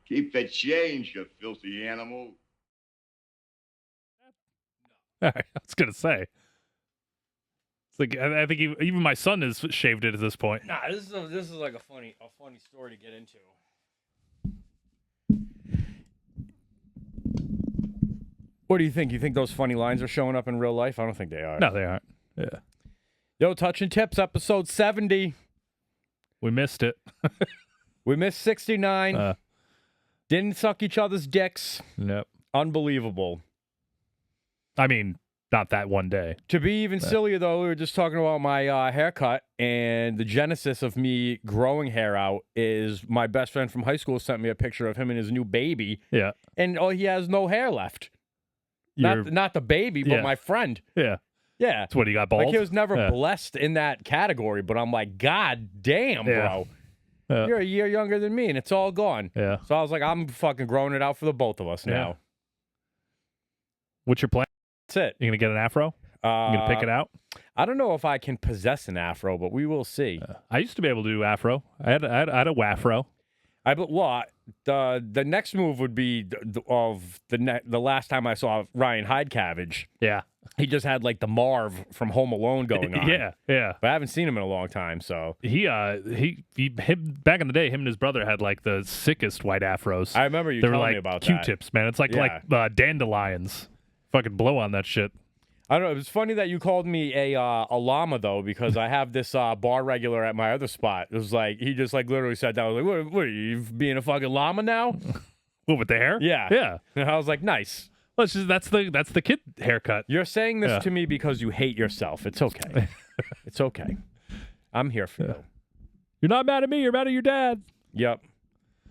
Keep the change, you filthy animal. All right, I was gonna say. It's like I think even my son has shaved it at this point. Nah, this is like a funny story to get into. What do you think? You think those funny lines are showing up in real life? I don't think they are. No, they aren't. Yeah. Yo, Touching Tips, episode 70. We missed it. We missed 69. Didn't suck each other's dicks. Nope. Unbelievable. I mean, not that one day. To be even sillier, though, we were just talking about my haircut, and the genesis of me growing hair out is my best friend from high school sent me a picture of him and his new baby. Yeah. And he has no hair left. Not the baby, but my friend. Yeah. Yeah. That's what he got bald. Like, he was never blessed in that category, but I'm like, God damn, bro. You're a year younger than me, and it's all gone. Yeah. So I was like, I'm fucking growing it out for the both of us now. What's your plan? That's it. You going to get an afro? You going to pick it out? I don't know if I can possess an afro, but we will see. I used to be able to do afro. I had a wafro. The next move would be the last time I saw Ryan Hydecavage. Yeah. He just had like the Marv from Home Alone going on. Yeah. But I haven't seen him in a long time, so. Him back in the day, him and his brother had like the sickest white afros. I remember you telling me like about that. Q-tips, man. It's like dandelions. Fucking blow on that shit. I don't know. It was funny that you called me a llama, though, because I have this bar regular at my other spot. It was like, he just like literally said that. I was like, what are you being a fucking llama now? What, with the hair? Yeah. Yeah. And I was like, nice. Well, that's the kid haircut. You're saying this to me because you hate yourself. It's okay. It's okay. I'm here for you. You're not mad at me. You're mad at your dad. Yep.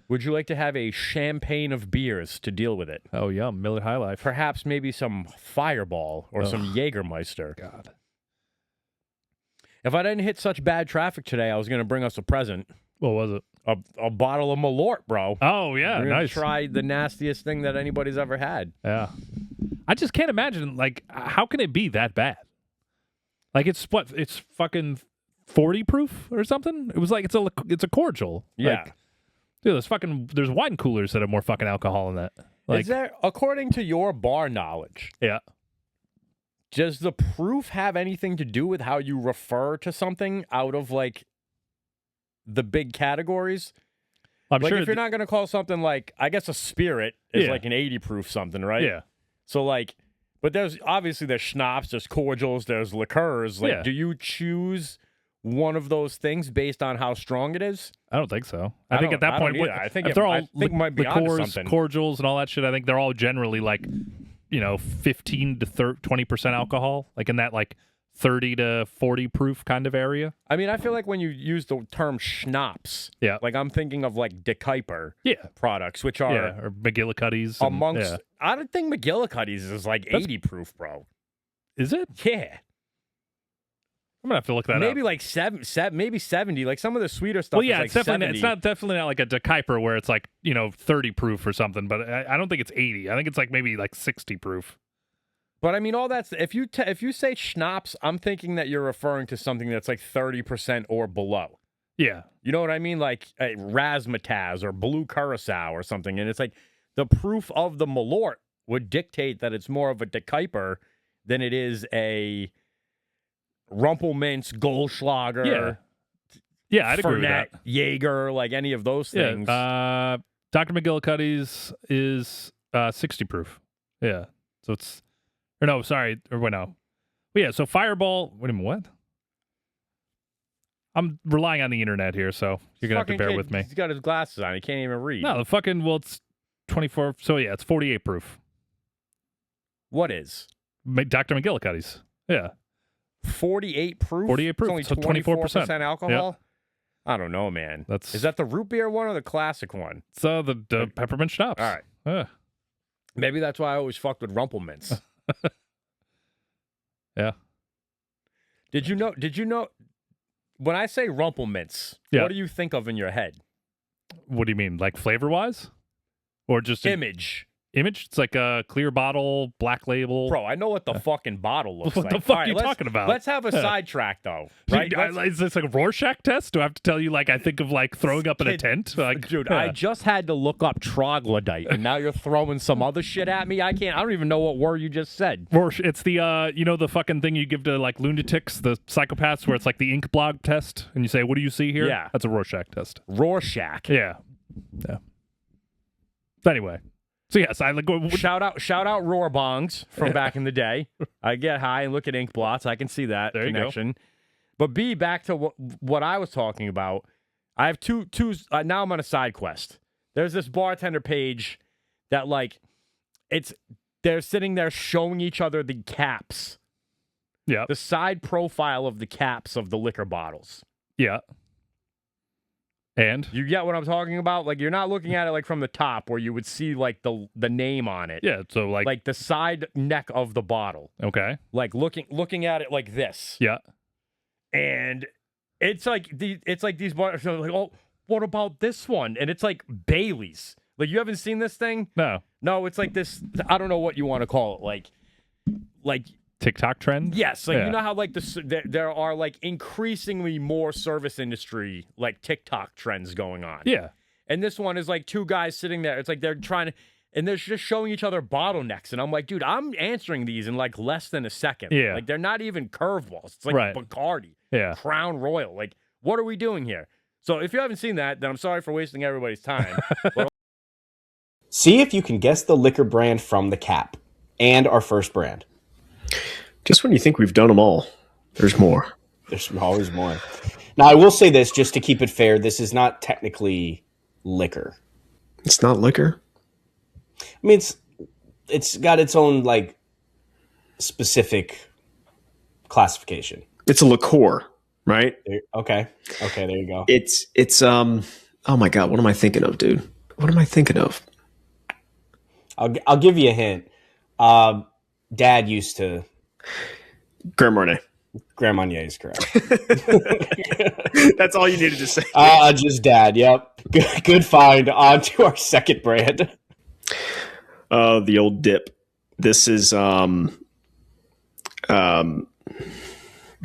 Would you like to have a champagne of beers to deal with it? Oh, yum. Miller High Life. Perhaps maybe some Fireball or some Jägermeister. God. If I didn't hit such bad traffic today, I was going to bring us a present. What was it? A bottle of Malort, bro. Oh, yeah. We're nice. Try the nastiest thing that anybody's ever had. Yeah. I just can't imagine, like, how can it be that bad? Like, it's fucking 40 proof or something? It was like, it's a cordial. Yeah. Like, dude, there's wine coolers that have more fucking alcohol in that. Like, is there, according to your bar knowledge, does the proof have anything to do with how you refer to something out of, like, the big categories? I'm like, sure if you're not going to call something like, I guess a spirit is like an 80 proof something, right? Yeah. So, like, but there's schnapps, there's cordials, there's liqueurs. Like, do you choose one of those things based on how strong it is? I don't think so. I think at that point, I think if they're all might be onto liqueurs, something. cordials, and all that shit, I think they're all generally like, 15 to 20% alcohol, like in that like 30 to 40 proof kind of area. I mean, I feel like when you use the term schnapps, like I'm thinking of like De Kuyper products, which are or McGillicuddy's. Amongst, I don't think McGillicuddy's is like 80 proof, bro. Is it? Yeah. I'm gonna have to look that up. Maybe like maybe 70. Like some of the sweeter stuff. Well, yeah, is it's like definitely 70. it's definitely not like a De Kuyper where it's like 30 proof or something. But I don't think it's 80. I think it's like maybe like 60 proof. But I mean, all that's if you say schnapps, I'm thinking that you're referring to something that's like 30% or below. Yeah, you know what I mean, like a razzmatazz or blue curacao or something, and it's like the proof of the Malort would dictate that it's more of a De Kuyper than it is a Rumpelmintz, Goldschlager. Yeah, I'd agree with that. Jaeger, like any of those things. Yeah, Dr. McGillicuddy's is 60 proof. Yeah, so it's. Or no, sorry. Or wait, no. Well, yeah, so Fireball. Wait a minute, what? I'm relying on the internet here, so you're going to have to bear with me. He's got his glasses on. He can't even read. No, it's 24. So, yeah, it's 48 proof. What is? Dr. McGillicuddy's. Yeah. 48 proof? 48 proof. It's only 24% alcohol? Yep. I don't know, man. Is that the root beer one or the classic one? So the peppermint schnapps. All right. Maybe that's why I always fucked with Rumpelmintz. Yeah. Did you know when I say Rumpelmintz, what do you think of in your head? What do you mean? Like flavor wise? Or just image? image? It's like a clear bottle, black label. Bro, I know what the fucking bottle looks What like. the fuck All are you talking about? Let's have a sidetrack, though. Right? Is this like a Rorschach test? Do I have to tell you, like, I think of, like, throwing up in a tent? Like, dude, I just had to look up troglodyte, and now you're throwing some other shit at me? I don't even know what word you just said. It's the, the fucking thing you give to, like, lunatics, the psychopaths, where it's like the ink blog test, and you say, what do you see here? Yeah. That's a Rorschach test. Rorschach. Yeah. Anyway. So yes, I like shout out roar bongs from back in the day. I get high and look at ink blots. I can see that connection. But B, back to what I was talking about. I have two. Now I'm on a side quest. There's this bartender page that they're sitting there showing each other the caps. Yeah. The side profile of the caps of the liquor bottles. Yeah. And you get what I'm talking about? Like, you're not looking at it like from the top where you would see like the name on it. Yeah, so like the side neck of the bottle. Okay. Like looking at it like this. Yeah. And it's like these bottles are like, oh, what about this one? And it's like Bailey's. Like, you haven't seen this thing? No, it's like this, I don't know what you want to call it. Like TikTok trend? Yes, you know how there are like increasingly more service industry like TikTok trends going on. Yeah. And this one is like two guys sitting there. It's like they're trying to, and they're just showing each other bottlenecks. And I'm like, dude, I'm answering these in like less than a second. Yeah. Like, they're not even curveballs. It's like Bacardi. Yeah. Crown Royal. Like, what are we doing here? So if you haven't seen that, then I'm sorry for wasting everybody's time. See if you can guess the liquor brand from the cap and our first brand. Just when you think we've done them all, there's more. There's always more. Now, I will say this, just to keep it fair, this is not technically liquor. It's not liquor? I mean, it's got its own, like, specific classification. It's a liqueur, right? Okay, there you go. It's oh my God, what am I thinking of, dude? What am I thinking of? I'll give you a hint. Dad used to... Grand Marnier. Grand Marnier is correct. That's all you needed to say. Just Dad, yep. Good find. On to our second brand. The old dip. This is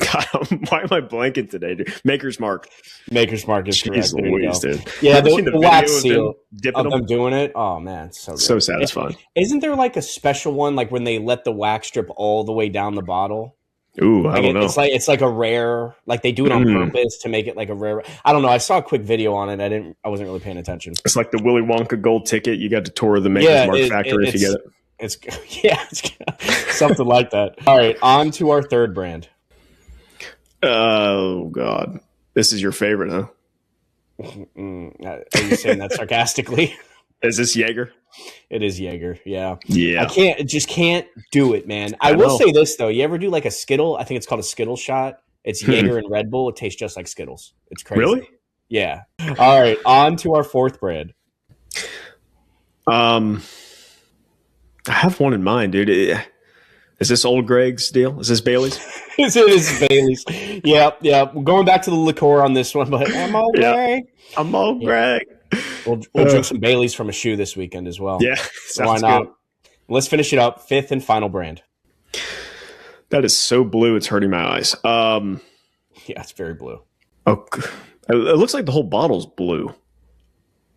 God, why am I blanking today, dude? Maker's Mark. Maker's Mark is correct. Jeez Louise, dude. Yeah, the wax seal of them doing it. Oh, man, it's so good. So satisfying. Isn't there like a special one, like when they let the wax drip all the way down the bottle? Ooh, I don't know. It's like a rare, like they do it on purpose to make it like a rare. I don't know. I saw a quick video on it. I wasn't really paying attention. It's like the Willy Wonka gold ticket. You got to tour the Maker's Mark factory if you get it. It's something like that. All right, on to our third brand. Oh, God. This is your favorite, huh? Are you saying that sarcastically? Is this Jaeger? It is Jaeger, yeah. Yeah. I just can't do it, man. I will say this, though. You ever do like a Skittle? I think it's called a Skittle shot. It's Jaeger and Red Bull. It tastes just like Skittles. It's crazy. Really? Yeah. All right, on to our fourth brand. I have one in mind, dude. Is this old Greg's deal? Is this Bailey's? It is Bailey's. Yep. We're going back to the liqueur on this one, but I'm old Greg. I'm old Greg. We'll drink some Bailey's from a shoe this weekend as well. Yeah, why not? Good. Let's finish it up. Fifth and final brand. That is so blue, it's hurting my eyes. Yeah, it's very blue. Oh, it looks like the whole bottle's blue.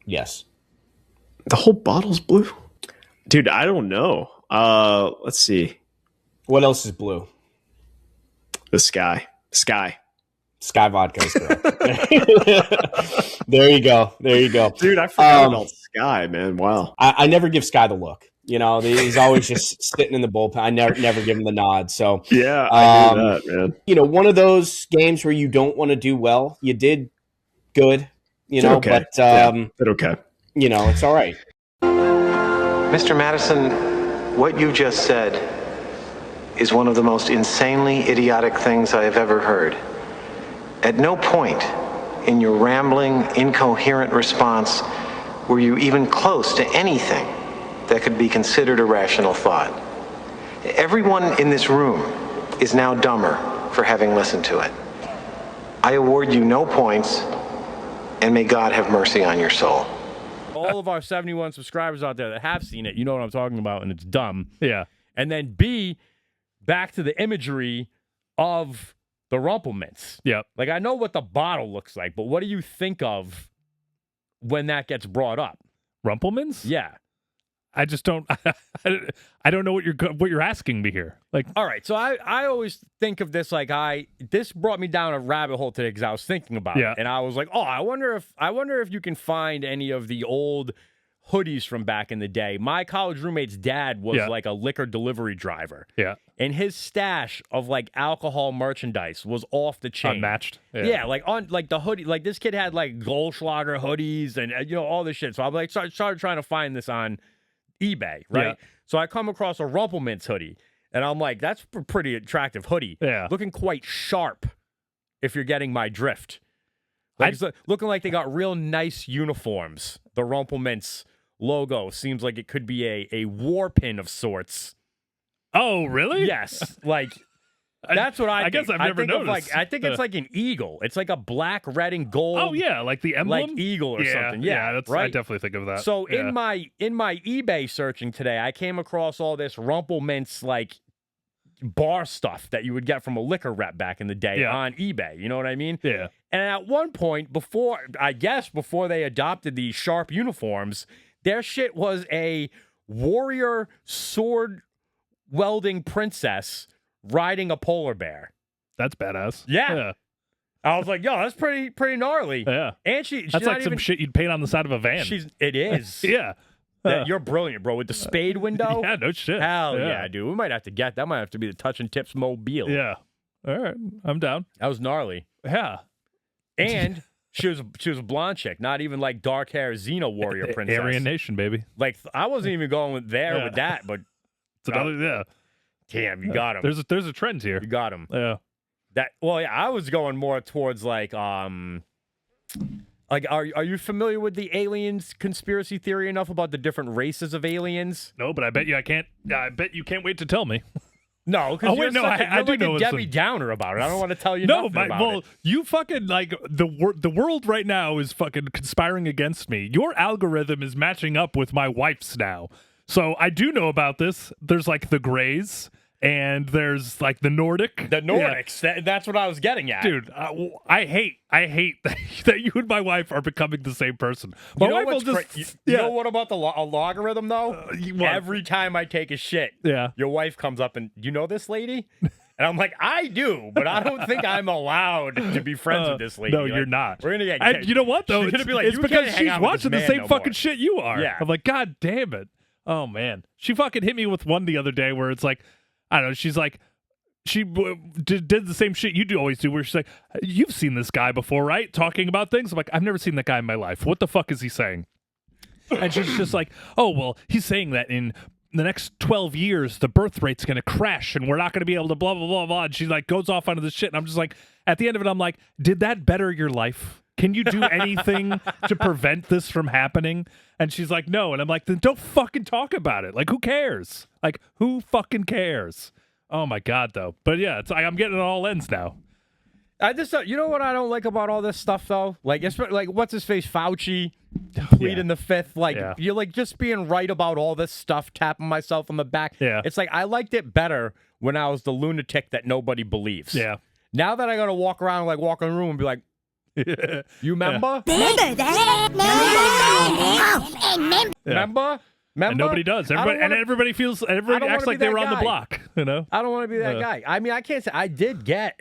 Yes. The whole bottle's blue? Dude, I don't know. Let's see. What else is blue? The sky. Sky vodka is correct. There you go. Dude, I forgot about Sky, man. Wow. I never give Sky the look. You know, he's always just sitting in the bullpen. I never give him the nod. So yeah, I do that, man. You know, one of those games where you don't want to do well. You did good, you know, okay. But okay. You know, it's all right. Mr. Madison, what you just said is one of the most insanely idiotic things I have ever heard. At no point in your rambling, incoherent response were you even close to anything that could be considered a rational thought. Everyone in this room is now dumber for having listened to it. I award you no points, and may God have mercy on your soul. all of our 71 subscribers out there that have seen it, you know what I'm talking about, and it's dumb. Yeah. And then B, back to the imagery of the Rumpelmints. Yep. Like, I know what the bottle looks like, but what do you think of when that gets brought up? Rumpelmans? Yeah. I just don't. I don't know what you're asking me here. Like, all right, so I always think of this like this brought me down a rabbit hole today because I was thinking about it, and I was like, oh, I wonder if you can find any of the old hoodies from back in the day. My college roommate's dad was like a liquor delivery driver. Yeah. And his stash of like alcohol merchandise was off the chain. Unmatched. Yeah, like on like the hoodie, like this kid had like Goldschlager hoodies and all this shit. So I'm like started trying to find this on eBay, right? Yeah. So I come across a Rumpelmints hoodie, and I'm like, that's a pretty attractive hoodie. Yeah. Looking quite sharp, if you're getting my drift. Like, it's looking like they got real nice uniforms. The Rumpelmints logo seems like it could be a war pin of sorts. Oh, really? Yes. Like, that's what I think. guess I've never noticed. I think it's like an eagle. It's like a black, red, and gold. Oh, yeah, like the emblem? Like eagle or something. Yeah, that's, right? I definitely think of that. So in my eBay searching today, I came across all this Rumpelmints like bar stuff that you would get from a liquor rep back in the day on eBay. You know what I mean? Yeah. And at one point, before they adopted these sharp uniforms, their shit was a warrior sword welding princess riding a polar bear. That's badass. Yeah. I was like, yo, that's pretty gnarly. Yeah. And she's that's like some shit you'd paint on the side of a van. It is. Yeah. You're brilliant, bro. With the spade window. Yeah, no shit. Hell yeah, dude. We might have to get that. Might have to be the Touch and Tips mobile. Yeah. All right. I'm down. That was gnarly. Yeah. And she was a blonde chick, not even like dark hair Xena warrior princess. Aryan Nation, baby. Like I wasn't even going with that, but it's another, damn, you got him. There's a trend here. You got him. Yeah. I was going more towards like are you familiar with the aliens conspiracy theory enough about the different races of aliens? No, but I bet you can't wait to tell me. No, because you're I do like know a Debbie Downer about it. I don't want to tell you nothing about it. You fucking like the world right now is fucking conspiring against me. Your algorithm is matching up with my wife's now. So I do know about this. There's like the Greys. And there's like the Nordic. The Nordics. Yeah. That's what I was getting at. Dude, I hate that you and my wife are becoming the same person. My wife will just... You know what about a logarithm, though? Every time I take a shit, your wife comes up and, you know this lady? And I'm like, I do, but I don't think I'm allowed to be friends with this lady. No, you're not. We're going to get... You know what, though? She's gonna be like, it's because she's watching the same fucking shit you are. Yeah. I'm like, God damn it. Oh, man. She fucking hit me with one the other day where it's like, I don't know. She's like, she did the same shit you do always do, where she's like, you've seen this guy before, right? Talking about things. I'm like, I've never seen that guy in my life. What the fuck is he saying? And she's just like, oh, well, he's saying that in the next 12 years, the birth rate's going to crash and we're not going to be able to blah, blah, blah, blah. And she like goes off onto this shit. And I'm just like, at the end of it, I'm like, did that better your life? Can you do anything to prevent this from happening? And she's like, no. And I'm like, then don't fucking talk about it. Like, who cares? Like, who fucking cares? Oh, my God, though. But, yeah, it's like I'm getting it all ends now. I just, you know what I don't like about all this stuff, though? Like, what's his face? Fauci pleading the fifth. Like, you're like just being right about all this stuff, tapping myself on the back. Yeah. It's like I liked it better when I was the lunatic that nobody believes. Yeah. Now that I got to walk around, like, walk in the room and be like, you remember? Remember that? Remember? And nobody does. Everybody acts like they were on the block. You know? I don't want to be that guy. I mean, I can't say I did get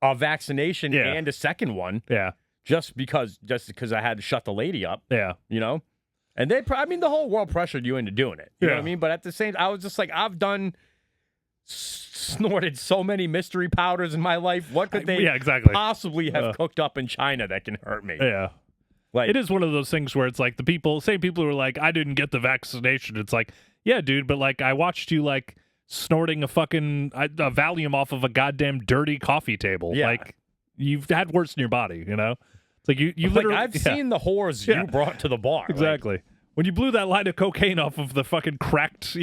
a vaccination and a second one. Yeah. Just because I had to shut the lady up. Yeah. You know? And the whole world pressured you into doing it. You know what I mean? But at the same time, I was just like, I've snorted so many mystery powders in my life. What could they possibly have cooked up in China that can hurt me? Yeah. Like, it is one of those things where it's like same people who are like, I didn't get the vaccination. It's like, yeah, dude, but like I watched you like snorting a fucking a Valium off of a goddamn dirty coffee table. Yeah. Like you've had worse in your body, you know? It's like you literally. I've seen the whores you brought to the bar. Exactly. Like, when you blew that line of cocaine off of the fucking cracked,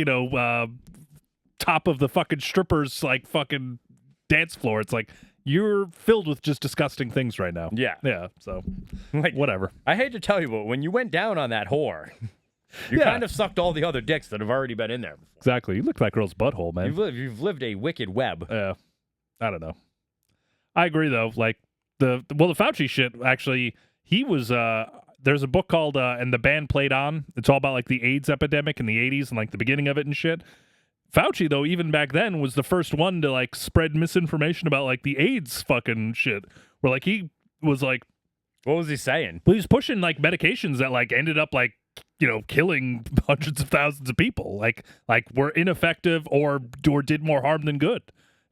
top of the fucking strippers like fucking dance floor, it's like, you're filled with just disgusting things right now. Yeah. Yeah. So, Like, whatever. I hate to tell you, but when you went down on that whore, you kind of sucked all the other dicks that have already been in there before. Exactly. You look like that girl's butthole, man. You've lived a wicked web. Yeah. I don't know. I agree though. Like the Fauci shit. Actually, he was. There's a book called "And the Band Played On." It's all about like the AIDS epidemic in the '80s and like the beginning of it and shit. Fauci though, even back then, was the first one to like spread misinformation about like the AIDS fucking shit. Where like he was like, what was he saying? well, he was pushing like medications that like ended up like, you know, killing hundreds of thousands of people. Like were ineffective or did more harm than good.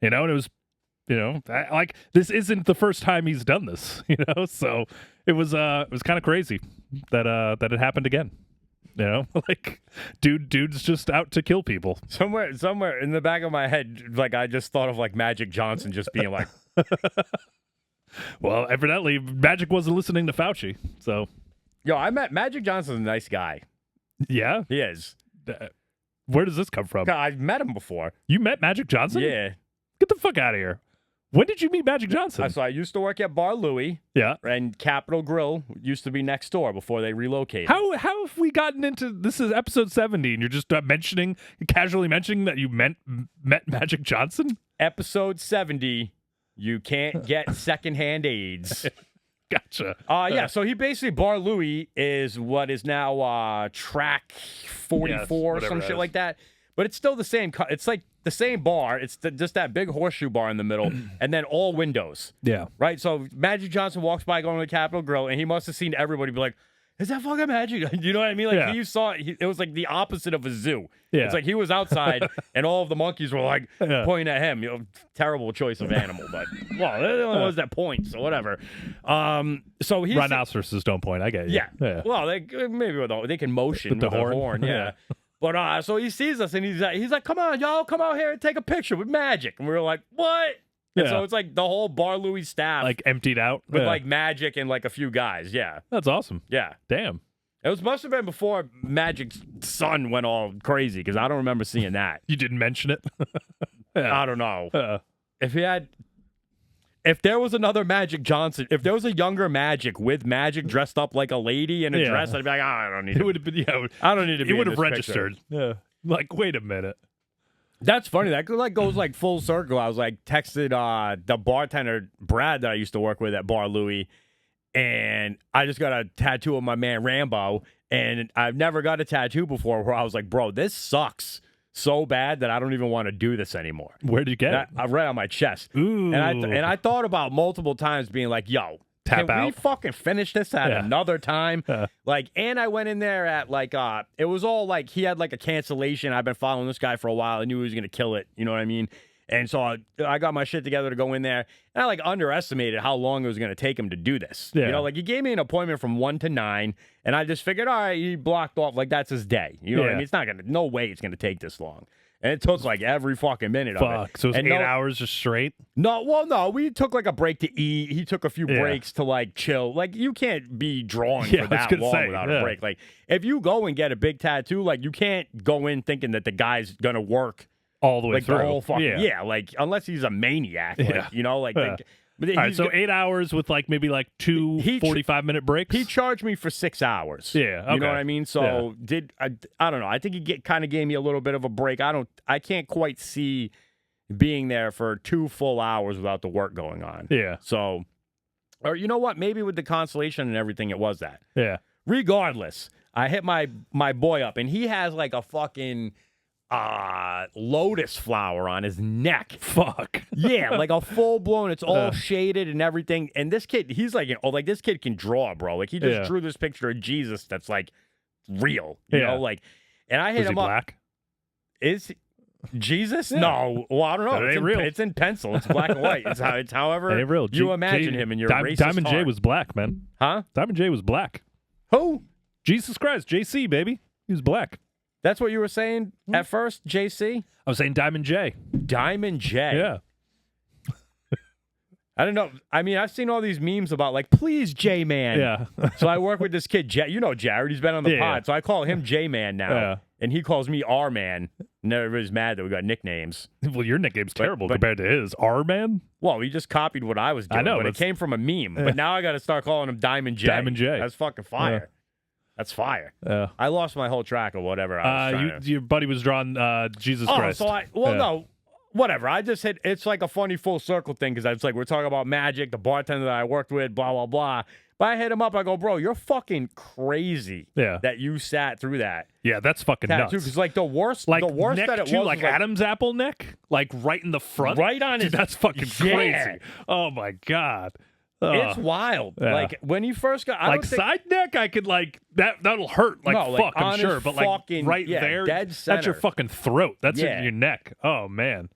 You know, and it was. You know, like this isn't the first time he's done this. You know, so it was kind of crazy that it happened again. You know, like dude's just out to kill people. Somewhere in the back of my head, like I just thought of like Magic Johnson just being like, well, evidently Magic wasn't listening to Fauci. So, yo, I met Magic Johnson's a nice guy. Yeah, He is. Where does this come from? I've met him before. You met Magic Johnson? Yeah. Get the fuck out of here. When did you meet Magic Johnson? So I used to work at Bar Louie. Yeah. And Capitol Grill used to be next door before they relocated. How have we gotten into this? Is episode 70, and you're just casually mentioning that you met Magic Johnson? Episode 70, you can't get secondhand AIDS. Gotcha. Yeah, so he basically, Bar Louie is what is now Track 44 or some shit like that. But it's still the same. It's like the same bar. It's just that big horseshoe bar in the middle, and then all windows. Yeah. Right? So Magic Johnson walks by going to the Capitol Grill, and he must have seen everybody be like, is that fucking Magic? You know what I mean? Like, you saw it. It was like the opposite of a zoo. Yeah. It's like he was outside, and all of the monkeys were like pointing at him. You know, terrible choice of animal, but, well, they're the only ones that point, so whatever. So he's... Rhinoceroses don't point. I get you. Yeah. Well, they can motion with the horn. Yeah. But so he sees us and he's like, come on, y'all, come out here and take a picture with Magic. And we were like, what? And so it's like the whole Bar Louie staff. Like emptied out? With like Magic and like a few guys. Yeah. That's awesome. Yeah. Damn. It must have been before Magic's son went all crazy because I don't remember seeing that. You didn't mention it? I don't know. If there was another Magic Johnson, if there was a younger Magic with Magic dressed up like a lady in a dress, I'd be like, I don't need it. Would have been, I don't need to be. It would have registered. Yeah. Like, wait a minute. That's funny. That like goes like full circle. I was like texted the bartender Brad that I used to work with at Bar Louie, and I just got a tattoo of my man Rambo, and I've never got a tattoo before where I was like, bro, this sucks so bad that I don't even want to do this anymore. Where did you get it? I right on my chest. Ooh. And I thought about multiple times being like, yo, Tap can we out. fucking finish this at another time? Like, and I went in there at like, it was all like, he had like a cancellation. I've been following this guy for a while. I knew he was going to kill it. You know what I mean? And so I got my shit together to go in there, and I like underestimated how long it was going to take him to do this. Yeah. You know, like he gave me an appointment from 1 to 9, and I just figured, all right, he blocked off like that's his day. You know what I mean? It's not no way it's going to take this long. And it took like every fucking minute of it. So it was and 8 hours just straight? No, we took like a break to eat. He took a few breaks to like chill. Like you can't be drawing for that long without a break. Like if you go and get a big tattoo, like you can't go in thinking that the guy's going to work all the way like through. The whole fucking, like unless he's a maniac, like, you know, like. But all right, so 8 hours with like maybe like two 45-minute breaks. He charged me for 6 hours. Yeah, okay. You know what I mean? So I don't know. I think he kind of gave me a little bit of a break. I can't quite see being there for 2 full hours without the work going on. Yeah. So, or you know what? Maybe with the consolation and everything, it was that. Yeah. Regardless, I hit my boy up, and he has like a fucking lotus flower on his neck. Fuck. Yeah, like a full blown. It's all shaded and everything. And this kid, he's like, this kid can draw, bro. Like he just drew this picture of Jesus that's like real. You know, like, and I hit him up. Black? Is Jesus? Yeah. No. Well, I don't know. It ain't real. It's in pencil. It's black and white. It's however it ain't real. you imagine him in your racist Diamond J heart. was black, man. Huh? Diamond J was black. Who? Jesus Christ, JC, baby. He was black. That's what you were saying at first, JC? I was saying Diamond J. Diamond J. Yeah. I don't know. I mean, I've seen all these memes about like, please, J-Man. Yeah. So I work with this kid, you know Jared. He's been on the pod. So I call him J-Man now. Yeah. And he calls me R-Man. And everybody's mad that we got nicknames. Well, your nickname's terrible but- compared to his. R-Man? Well, he just copied what I was doing. I know, but it that's- came from a meme. But now I got to start calling him Diamond J. Diamond J. That's fucking fire. That's fire. Yeah. I lost my whole track of whatever I was trying to... Your buddy was drawing Jesus Christ. So no, whatever. I just hit, it's like a funny full circle thing because it's like we're talking about Magic, the bartender that I worked with, blah, blah, blah. But I hit him up. I go, bro, you're fucking crazy that you sat through that. Yeah, that's fucking nuts. Because like the worst neck that it too, was like like, Adam's apple neck, like right in the front. Right on Dude, his... that's fucking Yeah. crazy. Oh, my God. It's wild. Yeah. Like when you first got... Like side neck, I could like... That'll hurt like No, fuck, like, I'm on sure. his But like fucking- right yeah, there, dead that's your center. fucking throat. That's Yeah. in your neck. Oh, man.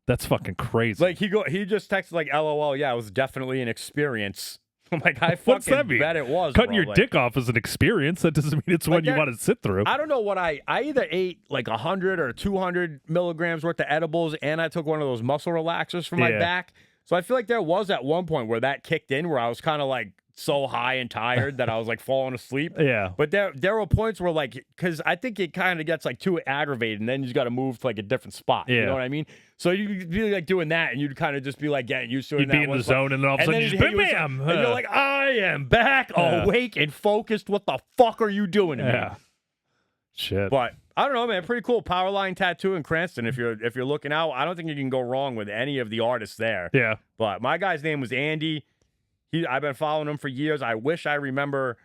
That's fucking crazy. Like he just texted like, LOL, yeah, it was definitely an experience. I'm like, I What's that fucking mean? bet it was. Cutting bro. your Like, dick off is an experience. That doesn't mean it's one you that- want to sit through. I don't know what I either ate like 100 or 200 milligrams worth of edibles and I took one of those muscle relaxers for my Yeah. back. So I feel like there was at one point where that kicked in where I was kind of like so high and tired that I was like falling asleep. Yeah. But there were points where like, because I think it kind of gets like too aggravated and then you got to move to like a different spot. You Yeah. know what I mean? So you'd be like doing that and you'd kind of just be like getting used to it. You'd be in the zone and then all of a sudden you just it'd hit you bam, with- and you're like, I am back, Yeah. awake and focused. What the fuck are you doing to me? Yeah. Shit. But I don't know, man. Pretty cool power line tattoo in Cranston. If you're looking out, I don't think you can go wrong with any of the artists there. Yeah. But my guy's name was Andy. I've been following him for years. I wish I remember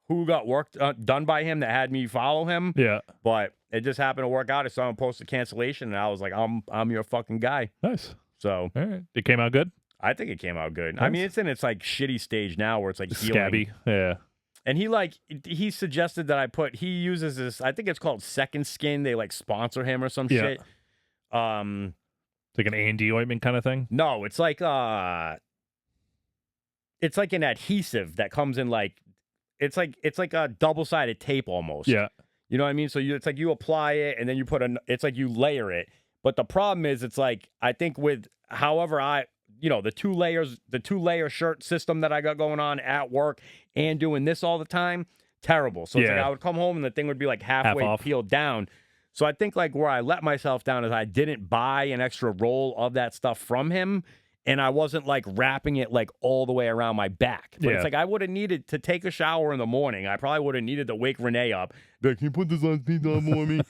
who got work done by him that had me follow him. Yeah. But it just happened to work out. I saw him post a cancellation, and I was like, I'm your fucking guy. Nice. So All right. It came out good? I think it came out good. Nice. I mean, it's in its like shitty stage now where it's like healing. Scabby. Yeah. And he suggested that he uses this, I think it's called Second Skin. They like sponsor him or some Yeah. shit. Like an A&D ointment kind of thing? No, it's like an adhesive that comes in like it's like a double-sided tape almost. Yeah. You know what I mean? So it's like you apply it and then you it's like you layer it. But the problem is it's like I think with however the two layer shirt system that I got going on at work and doing this all the time, terrible. So it's like Yeah. I would come home and the thing would be like halfway off. peeled down. So I think like where I let myself down is I didn't buy an extra roll of that stuff from him. And I wasn't like wrapping it like all the way around my back. But Yeah. it's like I would have needed to take a shower in the morning. I probably would have needed to wake Renee up. Be like, can you put this on speed dial for me?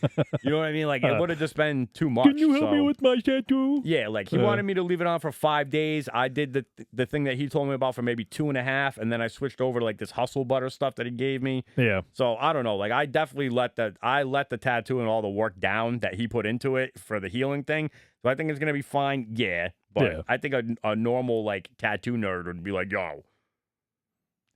You know what I mean? Like it would have just been too much. Can you help me so- with my tattoo? Yeah, like he wanted me to leave it on for 5 days. I did the thing that he told me about for maybe 2.5, and then I switched over to like this hustle butter stuff that he gave me. Yeah. So I don't know. Like I definitely let the tattoo and all the work down that he put into it for the healing thing. So I think it's gonna be fine. Yeah, but Yeah. I think a normal like tattoo nerd would be like, yo.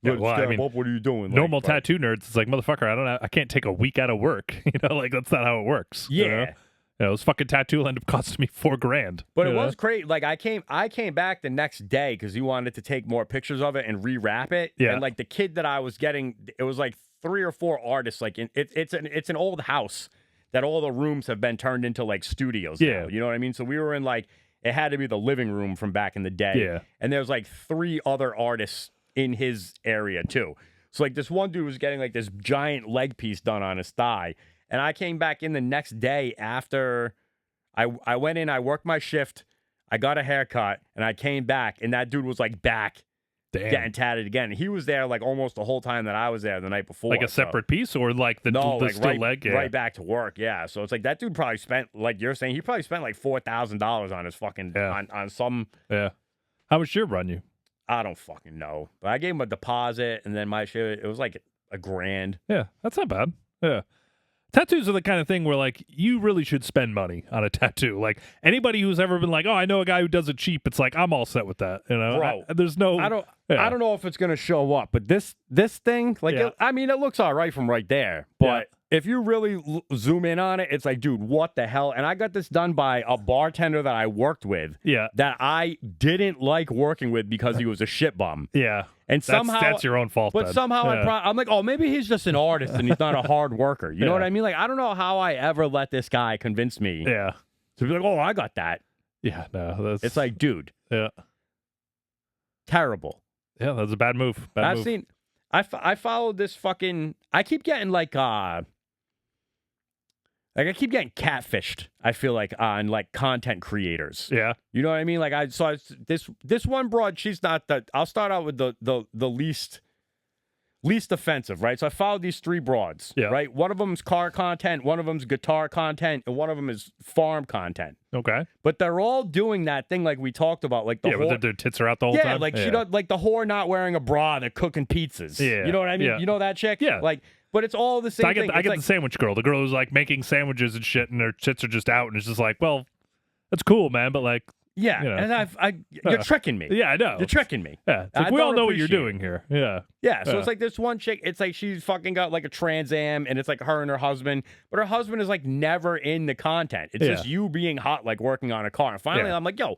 Yeah, let's well, I step mean, up. What are you doing? Like, Normal but- tattoo nerds, it's like, motherfucker, I can't take a week out of work. Like that's not how it works. Yeah. This fucking tattoo will end up costing me $4,000. But it was crazy. Like I came back the next day because he wanted to take more pictures of it and rewrap it. Yeah. And like the kid that I was getting, it was like 3 or 4 artists. Like it's an old house that all the rooms have been turned into like studios. Yeah. Now, you know what I mean? So we were in like it had to be the living room from back in the day. Yeah. And there's like 3 other artists in his area too. So like this one dude was getting like this giant leg piece done on his thigh. And I came back in the next day after I went in, I worked my shift, I got a haircut, and I came back, and that dude was like back Damn. getting tatted again. He was there like almost the whole time that I was there the night before. Like a so- separate piece or like the no, like still right, leg? Yeah. right back to work. Yeah. So it's like that dude probably spent, like you're saying, he probably spent like $4,000 on his fucking on some. Yeah. How much your run you? I don't fucking know, but I gave him a deposit, and then my shit. It was like $1,000. Yeah, that's not bad. Yeah. Tattoos are the kind of thing where, like, you really should spend money on a tattoo. Like, anybody who's ever been like, oh, I know a guy who does it cheap, it's like, I'm all set with that. You know? Bro, there's no... I don't. Yeah. I don't know if it's gonna show up, but this thing, like, Yeah. it looks all right from right there. But if you really zoom in on it, it's like, dude, what the hell? And I got this done by a bartender that I worked with. Yeah. That I didn't like working with because he was a shit bum. Yeah. And somehow that's your own fault. But then. somehow Yeah. I'm like, oh, maybe he's just an artist and he's not a hard worker. You know Yeah. what I mean? Like, I don't know how I ever let this guy convince me Yeah. to be like, oh, I got that. Yeah. No. That's... It's like, dude, Yeah. terrible. Yeah. That's a bad move. Bad move. I followed this fucking. I keep getting like Like I keep getting catfished. I feel like on like content creators. Yeah. You know what I mean? Like I saw this one broad. She's not the. I'll start out with the least offensive, right? So I followed these 3 broads. Yeah. Right. One of them's car content. One of them's guitar content, and one of them is farm content. Okay. But they're all doing that thing like we talked about, like the whore. Where their tits are out the whole time. Like she does, like the whore not wearing a bra. They're cooking pizzas. Yeah. You know what I mean? Yeah. You know that chick? Yeah. Like. But it's all the same thing. I get like, the sandwich girl. The girl who's like making sandwiches and shit, and her tits are just out, and it's just like, well, that's cool, man. But like, yeah, you know. and you're tricking me. Yeah, I know. You're tricking me. Yeah, it's like, we all know what you're doing here. Yeah, yeah. So it's like this one chick. It's like she's fucking got like a Trans Am, and it's like her and her husband. But her husband is like never in the content. It's just you being hot, like working on a car. And finally, I'm like, yo.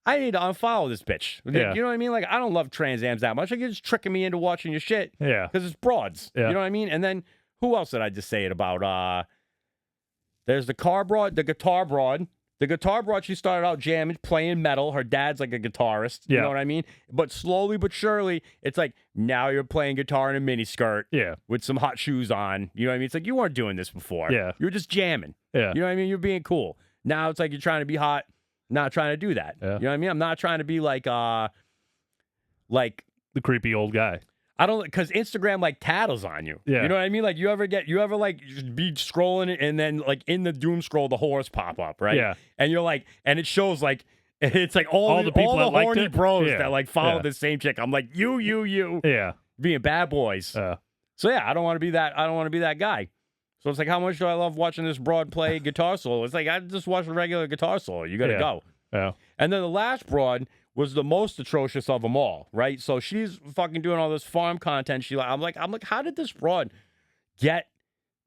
I need to unfollow this bitch. Yeah. You know what I mean? Like, I don't love Trans Ams that much. Like, you're just tricking me into watching your shit. Yeah. Because it's broads. Yeah. You know what I mean? And then, who else did I just say it about? There's the car broad, the guitar broad. The guitar broad, she started out jamming, playing metal. Her dad's like a guitarist. You know what I mean? But slowly but surely, it's like, now you're playing guitar in a miniskirt. Yeah. With some hot shoes on. You know what I mean? It's like, you weren't doing this before. Yeah. You were just jamming. Yeah. You know what I mean? You're being cool. Now it's like you're trying to be hot. Not trying to do that. Yeah. You know what I mean? I'm not trying to be like the creepy old guy. I don't, because Instagram like tattles on you. Yeah. You know what I mean? Like you ever like just be scrolling and then like in the doom scroll the whores pop up, right? Yeah. And you're like, and it shows like it's like all the people that liked horny it? bros Yeah. that like follow Yeah. the same chick. I'm like you Yeah. being bad boys. So yeah, I don't want to be that. I don't want to be that guy. So it's like, how much do I love watching this broad play guitar solo? It's like I just watch a regular guitar solo. You got to go. Yeah. And then the last broad was the most atrocious of them all, right? So she's fucking doing all this farm content. I'm like, how did this broad get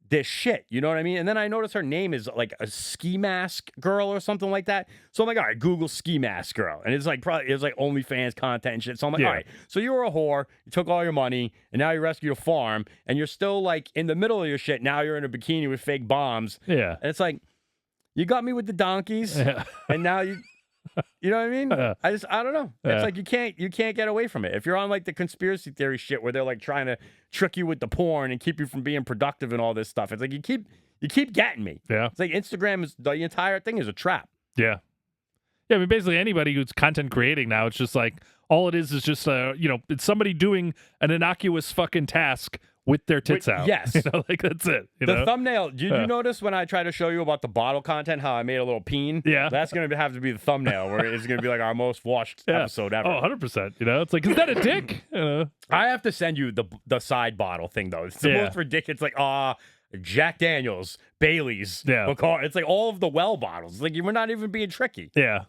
this shit? You know what I mean? And then I noticed her name is like a ski mask girl or something like that. So I'm like, all right, Google ski mask girl, and it's like OnlyFans content and shit. So I'm like, all right, so you were a whore, you took all your money, and now you rescued a farm, and you're still like in the middle of your shit. Now you're in a bikini with fake bombs. Yeah. And it's like, you got me with the donkeys, and now you. You know what I mean? I don't know. It's like you can't get away from it. If you're on like the conspiracy theory shit where they're like trying to trick you with the porn and keep you from being productive and all this stuff, it's like you keep getting me. Yeah. It's like Instagram is the entire thing is a trap. Yeah. Yeah, I mean basically anybody who's content creating now, it's just like all it is just it's somebody doing an innocuous fucking task with their tits out. Yes. Like that's it. The thumbnail, did you notice when I tried to show you about the bottle content, how I made a little peen? Yeah. That's going to have to be the thumbnail where it's going to be like our most watched episode ever. Oh, 100%. It's like, is that a dick? I have to send you the side bottle thing, though. It's the most ridiculous. It's like, Jack Daniels, Bailey's, Bacardi. It's like all of the well bottles. Like, we're not even being tricky. Yeah.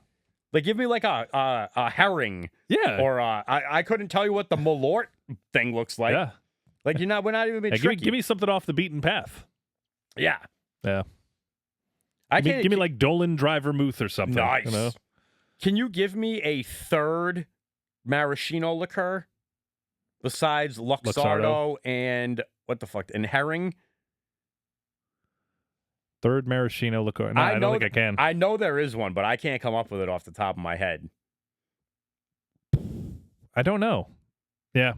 Like, give me like a herring. Yeah. Or I couldn't tell you what the Malort thing looks like. Yeah. Like we're not even being tricky. Give me something off the beaten path. Yeah. Yeah. Give me like Dolan Driver Muth or something. Nice. Can you give me a third maraschino liqueur besides Luxardo and what the fuck and herring? Third maraschino liqueur. No, I don't think I can. I know there is one, but I can't come up with it off the top of my head. I don't know. Yeah.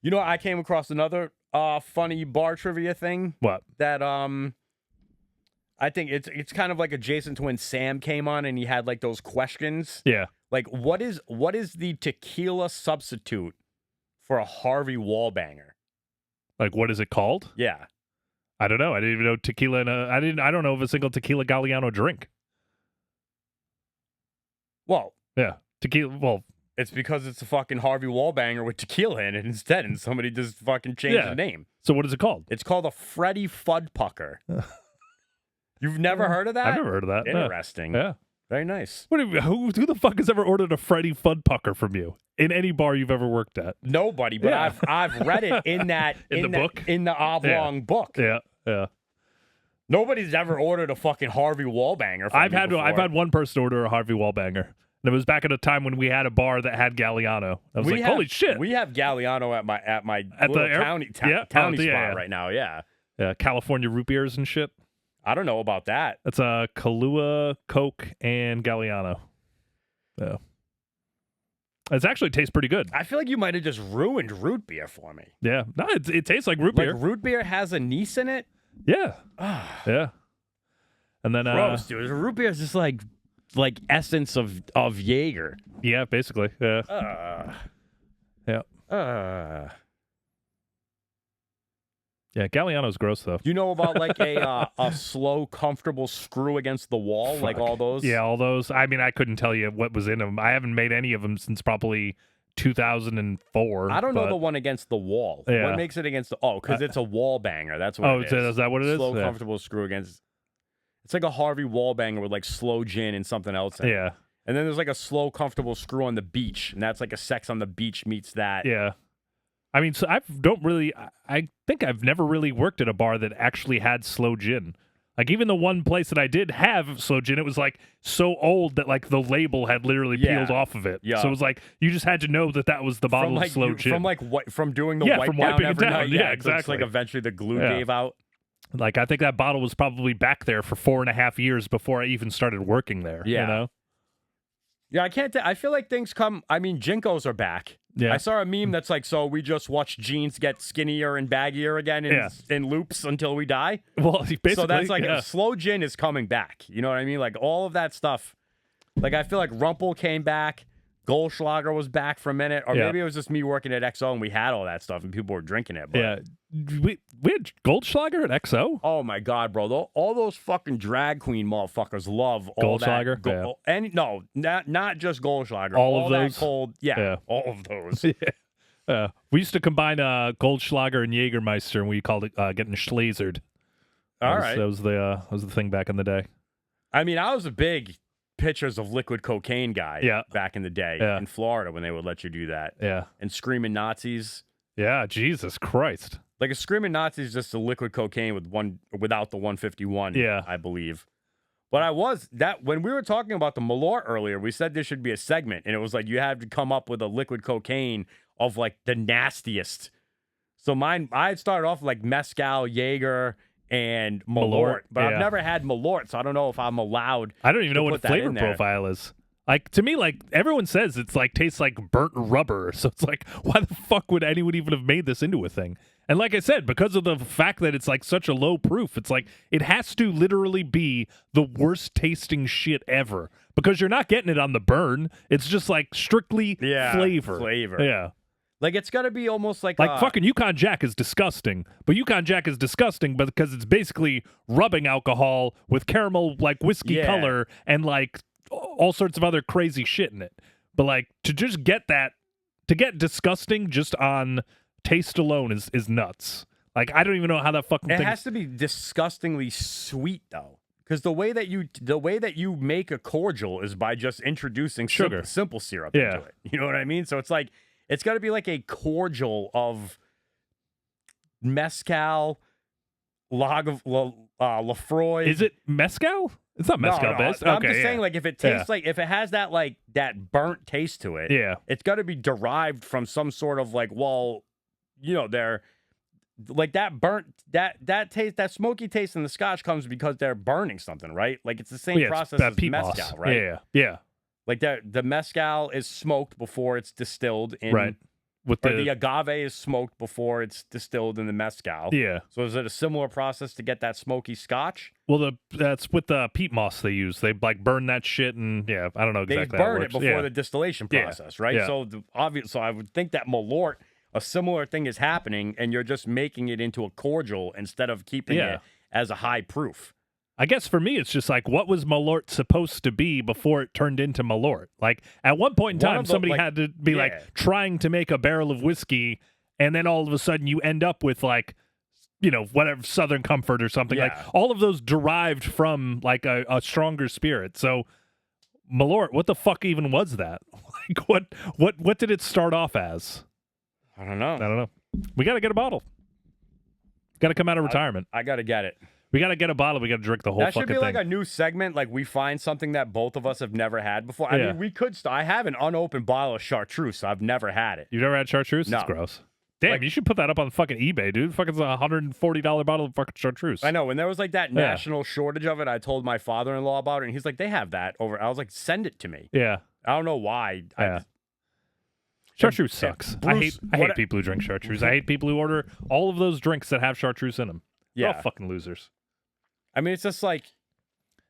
You know, I came across another funny bar trivia thing. What? That I think it's kind of like adjacent to when Sam came on and he had like those questions. Yeah. Like what is the tequila substitute for a Harvey Wallbanger? Like what is it called? Yeah. I don't know. I didn't even know tequila I don't know of a single tequila Galliano drink. Well, yeah. Tequila it's because it's a fucking Harvey Wallbanger with tequila in it instead, and somebody just fucking changed the name. So what is it called? It's called a Freddy Fuddpucker. You've never heard of that? I've never heard of that. Interesting. No. Yeah. Very nice. Who the fuck has ever ordered a Freddy Fuddpucker from you in any bar you've ever worked at? Nobody, but I've read it in that in the book, in the oblong book. Yeah, yeah. Nobody's ever ordered a fucking Harvey Wallbanger. I've had one person order a Harvey Wallbanger. And it was back at a time when we had a bar that had Galliano. I was holy shit. We have Galliano at my the towny spot right now, yeah. Yeah, California root beers and shit. I don't know about that. It's Kahlua, Coke, and Galliano. Yeah. It actually tastes pretty good. I feel like you might have just ruined root beer for me. Yeah. No, it tastes like root beer. Like root beer has anise in it? Yeah. Yeah. And then gross, dude. Root beer is just like essence of Jaeger. Yeah, basically. Yeah. Yeah. Yeah, Galliano's gross though. You know about like a slow, comfortable screw against the wall, like all those? Yeah, all those. I mean, I couldn't tell you what was in them. I haven't made any of them since probably 2004. I don't know the one against the wall. Yeah. What makes it against the? Oh, because it's a wall banger. That's what. It is. Is that what it is? Slow, comfortable screw against. It's like a Harvey wall banger with like slow gin and something else in it. Yeah. And then there's like a slow, comfortable screw on the beach, and that's like a sex on the beach meets that. Yeah. I mean, so I think I've never really worked at a bar that actually had slow gin. Like, even the one place that I did have slow gin, it was like so old that like the label had literally peeled off of it. Yeah. So it was like you just had to know that was the bottle of slow gin. From doing the wipe from down wiping it every down. night. Yeah, It's exactly. like eventually the glue gave out. Like, I think that bottle was probably back there for 4.5 years before I even started working there. Yeah. You know? Yeah, I can't. I feel like things come. I mean, Jinkos are back. Yeah. I saw a meme that's like, so we just watch jeans get skinnier and baggier again in loops until we die. Well, basically, so that's like slow gin is coming back. You know what I mean? Like all of that stuff. Like I feel like Rumpel came back. Goldschlager was back for a minute, or maybe it was just me working at XO and we had all that stuff and people were drinking it. But... Yeah, we had Goldschlager at XO. Oh my god, bro! All those fucking drag queen motherfuckers love all Goldschlager. That. And no, not just Goldschlager. All of those. That cold, all of those. We used to combine Goldschlager and Jägermeister, and we called it getting schlazered. All right, that was the thing back in the day. I mean, I was a big pictures of liquid cocaine guy back in the day in Florida when they would let you do that. Yeah. And screaming Nazis. Yeah, Jesus Christ. Like a screaming Nazi is just a liquid cocaine without the 151, I believe. But when we were talking about the Malort earlier, we said there should be a segment, and it was like you had to come up with a liquid cocaine of like the nastiest. So I started off like Mezcal, Jaeger, and Malort, but I've never had Malort, so I don't know if I'm allowed. I don't even know what the flavor profile is. Like, to me, like, everyone says it's like tastes like burnt rubber. So it's like, why the fuck would anyone even have made this into a thing? And like I said, because of the fact that it's like such a low proof, it's like it has to literally be the worst tasting shit ever because you're not getting it on the burn. It's just like strictly flavor. Yeah. Like, it's got to be almost like fucking Yukon Jack is disgusting, but Yukon Jack is disgusting because it's basically rubbing alcohol with caramel, like, whiskey color and, like, all sorts of other crazy shit in it. But, like, to just get that, to get disgusting just on taste alone is nuts. Like, I don't even know how that fucking thing... It has to be disgustingly sweet, though. Because the way that you make a cordial is by just introducing sugar, simple syrup into it. You know what I mean? So it's like... It's got to be like a cordial of mezcal, Lafroy. Is it mezcal? It's not mezcal based. I'm just saying, like, if it tastes like, if it has that like that burnt taste to it, it's got to be derived from some sort of like, well, you know, they're like that burnt that taste, that smoky taste in the Scotch comes because they're burning something, right? Like it's the same process as mezcal, right? Yeah. Like the mezcal is smoked before it's distilled in right. The agave is smoked before it's distilled in the mezcal. Yeah. So is it a similar process to get that smoky Scotch? Well, that's with the peat moss they use. They like burn that shit and I don't know exactly. They burn it before the distillation process, right? Yeah. So so I would think that Malort, a similar thing is happening, and you're just making it into a cordial instead of keeping it as a high proof. I guess for me, it's just like, what was Malort supposed to be before it turned into Malort? Like, at one point in time, somebody had to be like trying to make a barrel of whiskey, and then all of a sudden you end up with like, you know, whatever, Southern Comfort or something. Like, all of those derived from like a stronger spirit. So, Malort, what the fuck even was that? Like, what did it start off as? I don't know. We got to get a bottle. Got to come out of retirement. I got to get it. We got to get a bottle. We got to drink the whole fucking thing. That should be like a new segment. Like, we find something that both of us have never had before. I mean, we could I have an unopened bottle of chartreuse. I've never had it. You've never had chartreuse? No. It's gross. Damn, you should put that up on fucking eBay, dude. Fucking $140 bottle of fucking chartreuse. I know. When there was like that national shortage of it, I told my father-in-law about it, and he's like, they have that over. I was like, send it to me. Yeah. I don't know why. Chartreuse sucks. Bruce, I hate people who drink chartreuse. I hate people who order all of those drinks that have chartreuse in them. They're all fucking losers. I mean, it's just like,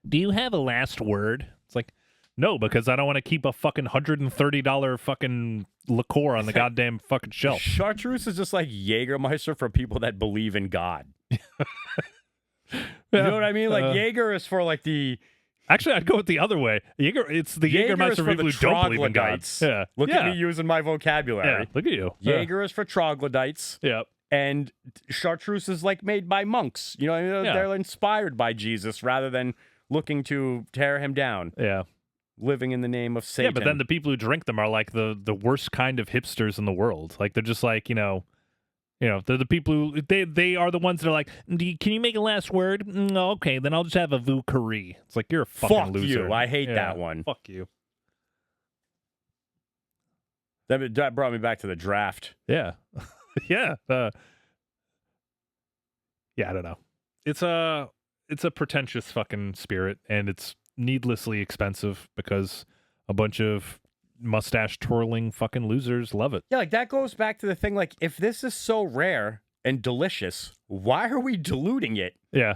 do you have a last word? It's like, no, because I don't want to keep a fucking $130 fucking liqueur on the goddamn fucking shelf. Chartreuse is just like Jägermeister for people that believe in God. You know what I mean? Like Jaeger is for like the. Actually, I'd go with the other way. It's the Jägermeister for people who don't believe in God. Yeah. Look at me using my vocabulary. Yeah, look at you. Jaeger is for troglodytes. Yep. And chartreuse is like made by monks. You know, what I mean? They're inspired by Jesus rather than looking to tear him down. Yeah. Living in the name of Satan. Yeah, but then the people who drink them are like the worst kind of hipsters in the world. Like they're just like, they're the people who they are the ones that are like, can you make a last word? No, okay, then I'll just have a Vu Curry. It's like you're a fucking loser. You. I hate that one. Fuck you. That brought me back to the draft. Yeah. Yeah. Yeah, I don't know. It's a pretentious fucking spirit, and it's needlessly expensive because a bunch of mustache twirling fucking losers love it. Yeah, like that goes back to the thing, like, if this is so rare and delicious, why are we diluting it? Yeah.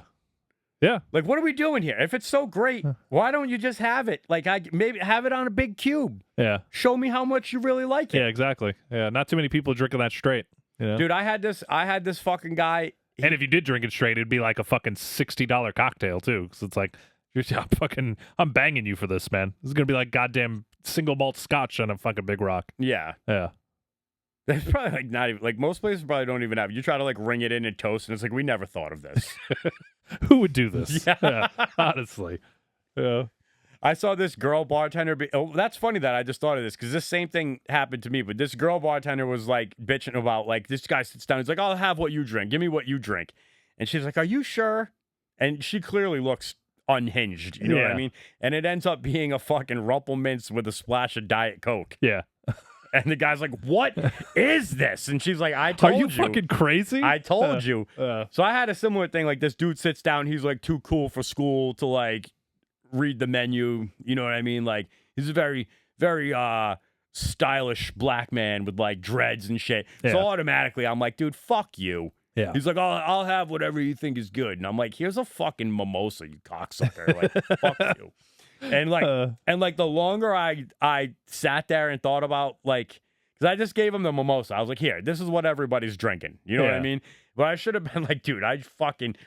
Yeah. Like, what are we doing here? If it's so great, why don't you just have it? Like, maybe have it on a big cube. Yeah. Show me how much you really like it. Yeah, exactly. Yeah, not too many people drinking that straight. Dude, I had this fucking guy. And if you did drink it straight, it'd be like a fucking $60 cocktail too. Because it's like, I'm banging you for this, man. This is gonna be like goddamn single malt scotch on a fucking Big Rock. Yeah. Yeah. That's probably like not even like most places probably don't even have. You try to like ring it in and toast, and it's like we never thought of this. Who would do this? Yeah. Honestly. Yeah. I saw this girl bartender. That's funny that I just thought of this because this same thing happened to me. But this girl bartender was like bitching about like this guy sits down. He's like, "I'll have what you drink. Give me what you drink." And she's like, "Are you sure?" And she clearly looks unhinged. You know what I mean? And it ends up being a fucking Rumpelminze with a splash of Diet Coke. Yeah. And the guy's like, "What is this?" And she's like, "I told you. Are you fucking crazy? I told you." So I had a similar thing. Like this dude sits down. He's like too cool for school to like read the menu. You know what I mean? Like he's a very, very stylish black man with like dreads and shit. Yeah. So automatically I'm like, dude, fuck you. Yeah. He's like, I'll have whatever you think is good. And I'm like, here's a fucking mimosa, you cocksucker. Like, fuck you. And like the longer I sat there and thought about like, because I just gave him the mimosa. I was like, here, this is what everybody's drinking. You know what I mean? But I should have been like, dude, I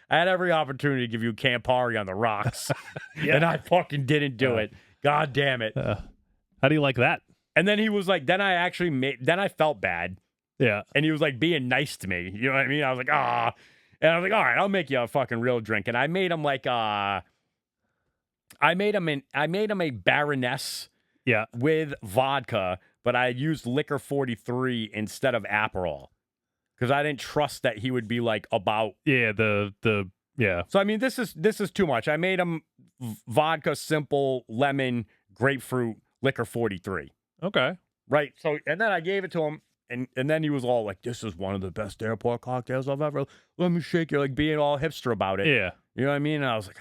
had every opportunity to give you Campari on the rocks. And I fucking didn't do it. God damn it. How do you like that? And then he was like, then I felt bad. Yeah. And he was like being nice to me. You know what I mean? I was like, ah. And I was like, all right, I'll make you a fucking real drink. And I made him like I made him a Baroness with vodka, but I used Liquor 43 instead of Aperol. Because I didn't trust that he would be like about the So I mean this is too much. I made him vodka, simple, lemon, grapefruit, Liquor 43. Okay. Right. So and then I gave it to him. And then he was all like, "This is one of the best airport cocktails I've ever. Let me shake you," like being all hipster about it. Yeah, you know what I mean. And I was like,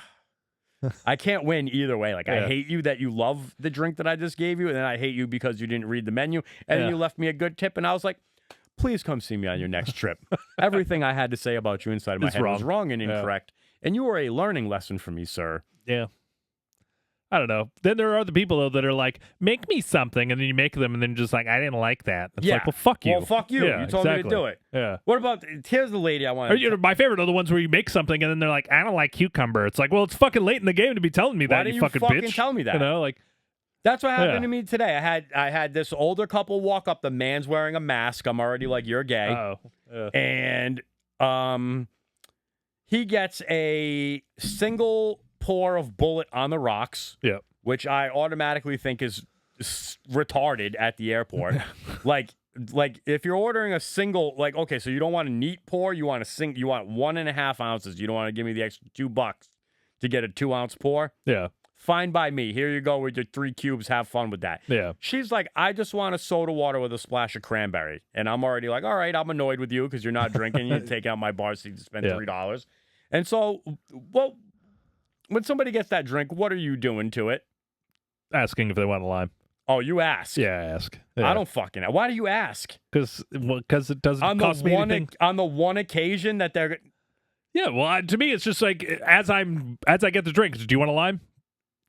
I can't win either way. Like I hate you that you love the drink that I just gave you, and then I hate you because you didn't read the menu, and then you left me a good tip, and I was like, "Please come see me on your next trip." Everything I had to say about you inside of my head was wrong and incorrect, and you were a learning lesson for me, sir. Yeah. I don't know. Then there are other people though that are like, make me something, and then you make them, and then just like, I didn't like that. It's like, well, fuck you. Well, fuck you. Yeah, you told me to do it. Yeah. What about here's the lady I want? My favorite are the ones where you make something, and then they're like, I don't like cucumber. It's like, well, it's fucking late in the game to be telling me that. Why you fucking bitch. Tell me that. You know, like that's what happened to me today. I had this older couple walk up. The man's wearing a mask. I'm already like, you're gay. Oh. And he gets a single pour of Bullet on the rocks. Yeah. Which I automatically think is retarded at the airport. like if you're ordering a single, like, okay, so you don't want a neat pour, you want 1.5 ounces. You don't want to give me the extra $2 to get a 2-ounce pour. Yeah. Fine by me. Here you go with your 3 cubes. Have fun with that. Yeah. She's like, I just want a soda water with a splash of cranberry. And I'm already like, all right, I'm annoyed with you because you're not drinking. You're taking out my bar seat to spend $3. And so, well, when somebody gets that drink, what are you doing to it? Asking if they want a lime. Oh, you ask? Yeah, I ask. Yeah. I don't fucking know. Why do you ask? Because it doesn't cost me anything. On the one occasion that they're... Yeah, well, to me, it's just like as I get the drink. Do you want a lime?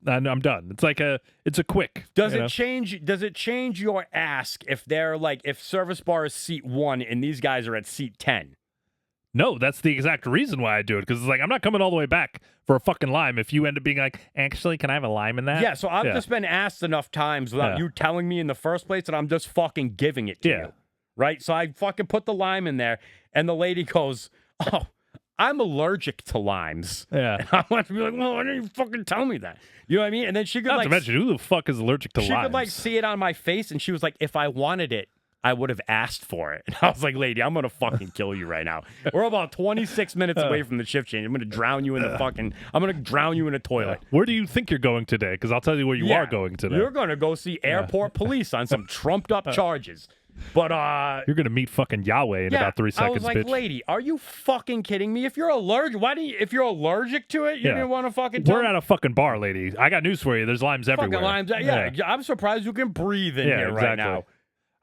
And I'm done. It's like it's a quick. Does it change? Does it change your ask if they're like if service bar is seat 1 and these guys are at seat 10? No, that's the exact reason why I do it, because it's like I'm not coming all the way back for a fucking lime if you end up being like, actually, can I have a lime in that? Yeah, so I've just been asked enough times without you telling me in the first place that I'm just fucking giving it to you. Right? So I fucking put the lime in there, and the lady goes, oh, I'm allergic to limes. Yeah. And I want to be like, well, why didn't you fucking tell me that? You know what I mean? And then she could Not to mention, who the fuck is allergic to limes? She could like see it on my face, and she was like, if I wanted it, I would have asked for it. And I was like, lady, I'm going to fucking kill you right now. We're about 26 minutes away from the shift change. I'm going to drown you in the I'm going to drown you in a toilet. Where do you think you're going today? Because I'll tell you where you are going today. You're going to go see airport police on some trumped up charges. But you're going to meet fucking Yahweh in about 3 seconds, I was like, bitch. lady, are you fucking kidding me? If you're allergic, if you're allergic to it, you didn't want to fucking tell We're me? at a fucking bar, lady. I got news for you. There's limes everywhere. Fucking limes. Yeah, I'm surprised you can breathe in here right now.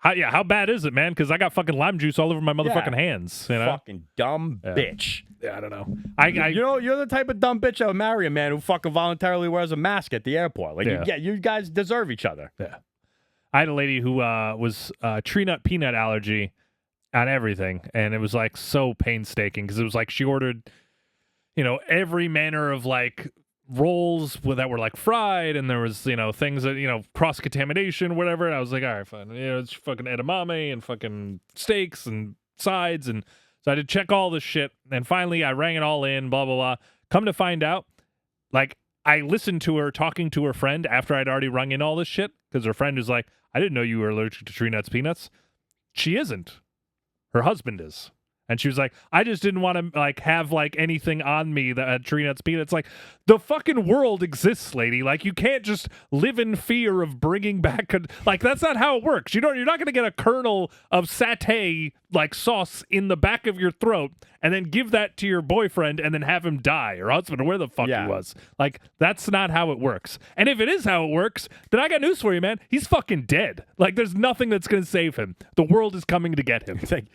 How bad is it, man? Because I got fucking lime juice all over my motherfucking hands. You know? Fucking dumb bitch. Yeah, I don't know. You know, you're the type of dumb bitch that would marry a man who fucking voluntarily wears a mask at the airport. Like, you guys deserve each other. Yeah. I had a lady who was tree nut peanut allergy on everything, and it was like so painstaking because it was like she ordered, every manner of like rolls that were like fried, and there was things that cross contamination, whatever. And I was like, all right, fine, it's fucking edamame and fucking steaks and sides, and so I had to check all this shit. And finally, I rang it all in, blah blah blah. Come to find out, like I listened to her talking to her friend after I'd already rung in all this shit because her friend was like, I didn't know you were allergic to tree nuts peanuts. She isn't. Her husband is. And she was like, I just didn't want to like have like anything on me that had tree nuts peanuts. Like the fucking world exists, lady. Like you can't just live in fear of bringing back like that's not how it works. You're not going to get a kernel of satay like sauce in the back of your throat and then give that to your boyfriend and then have him die or husband or where the fuck he was. Like that's not how it works. And if it is how it works, then I got news for you, man. He's fucking dead. Like there's nothing that's going to save him. The world is coming to get him. It's like,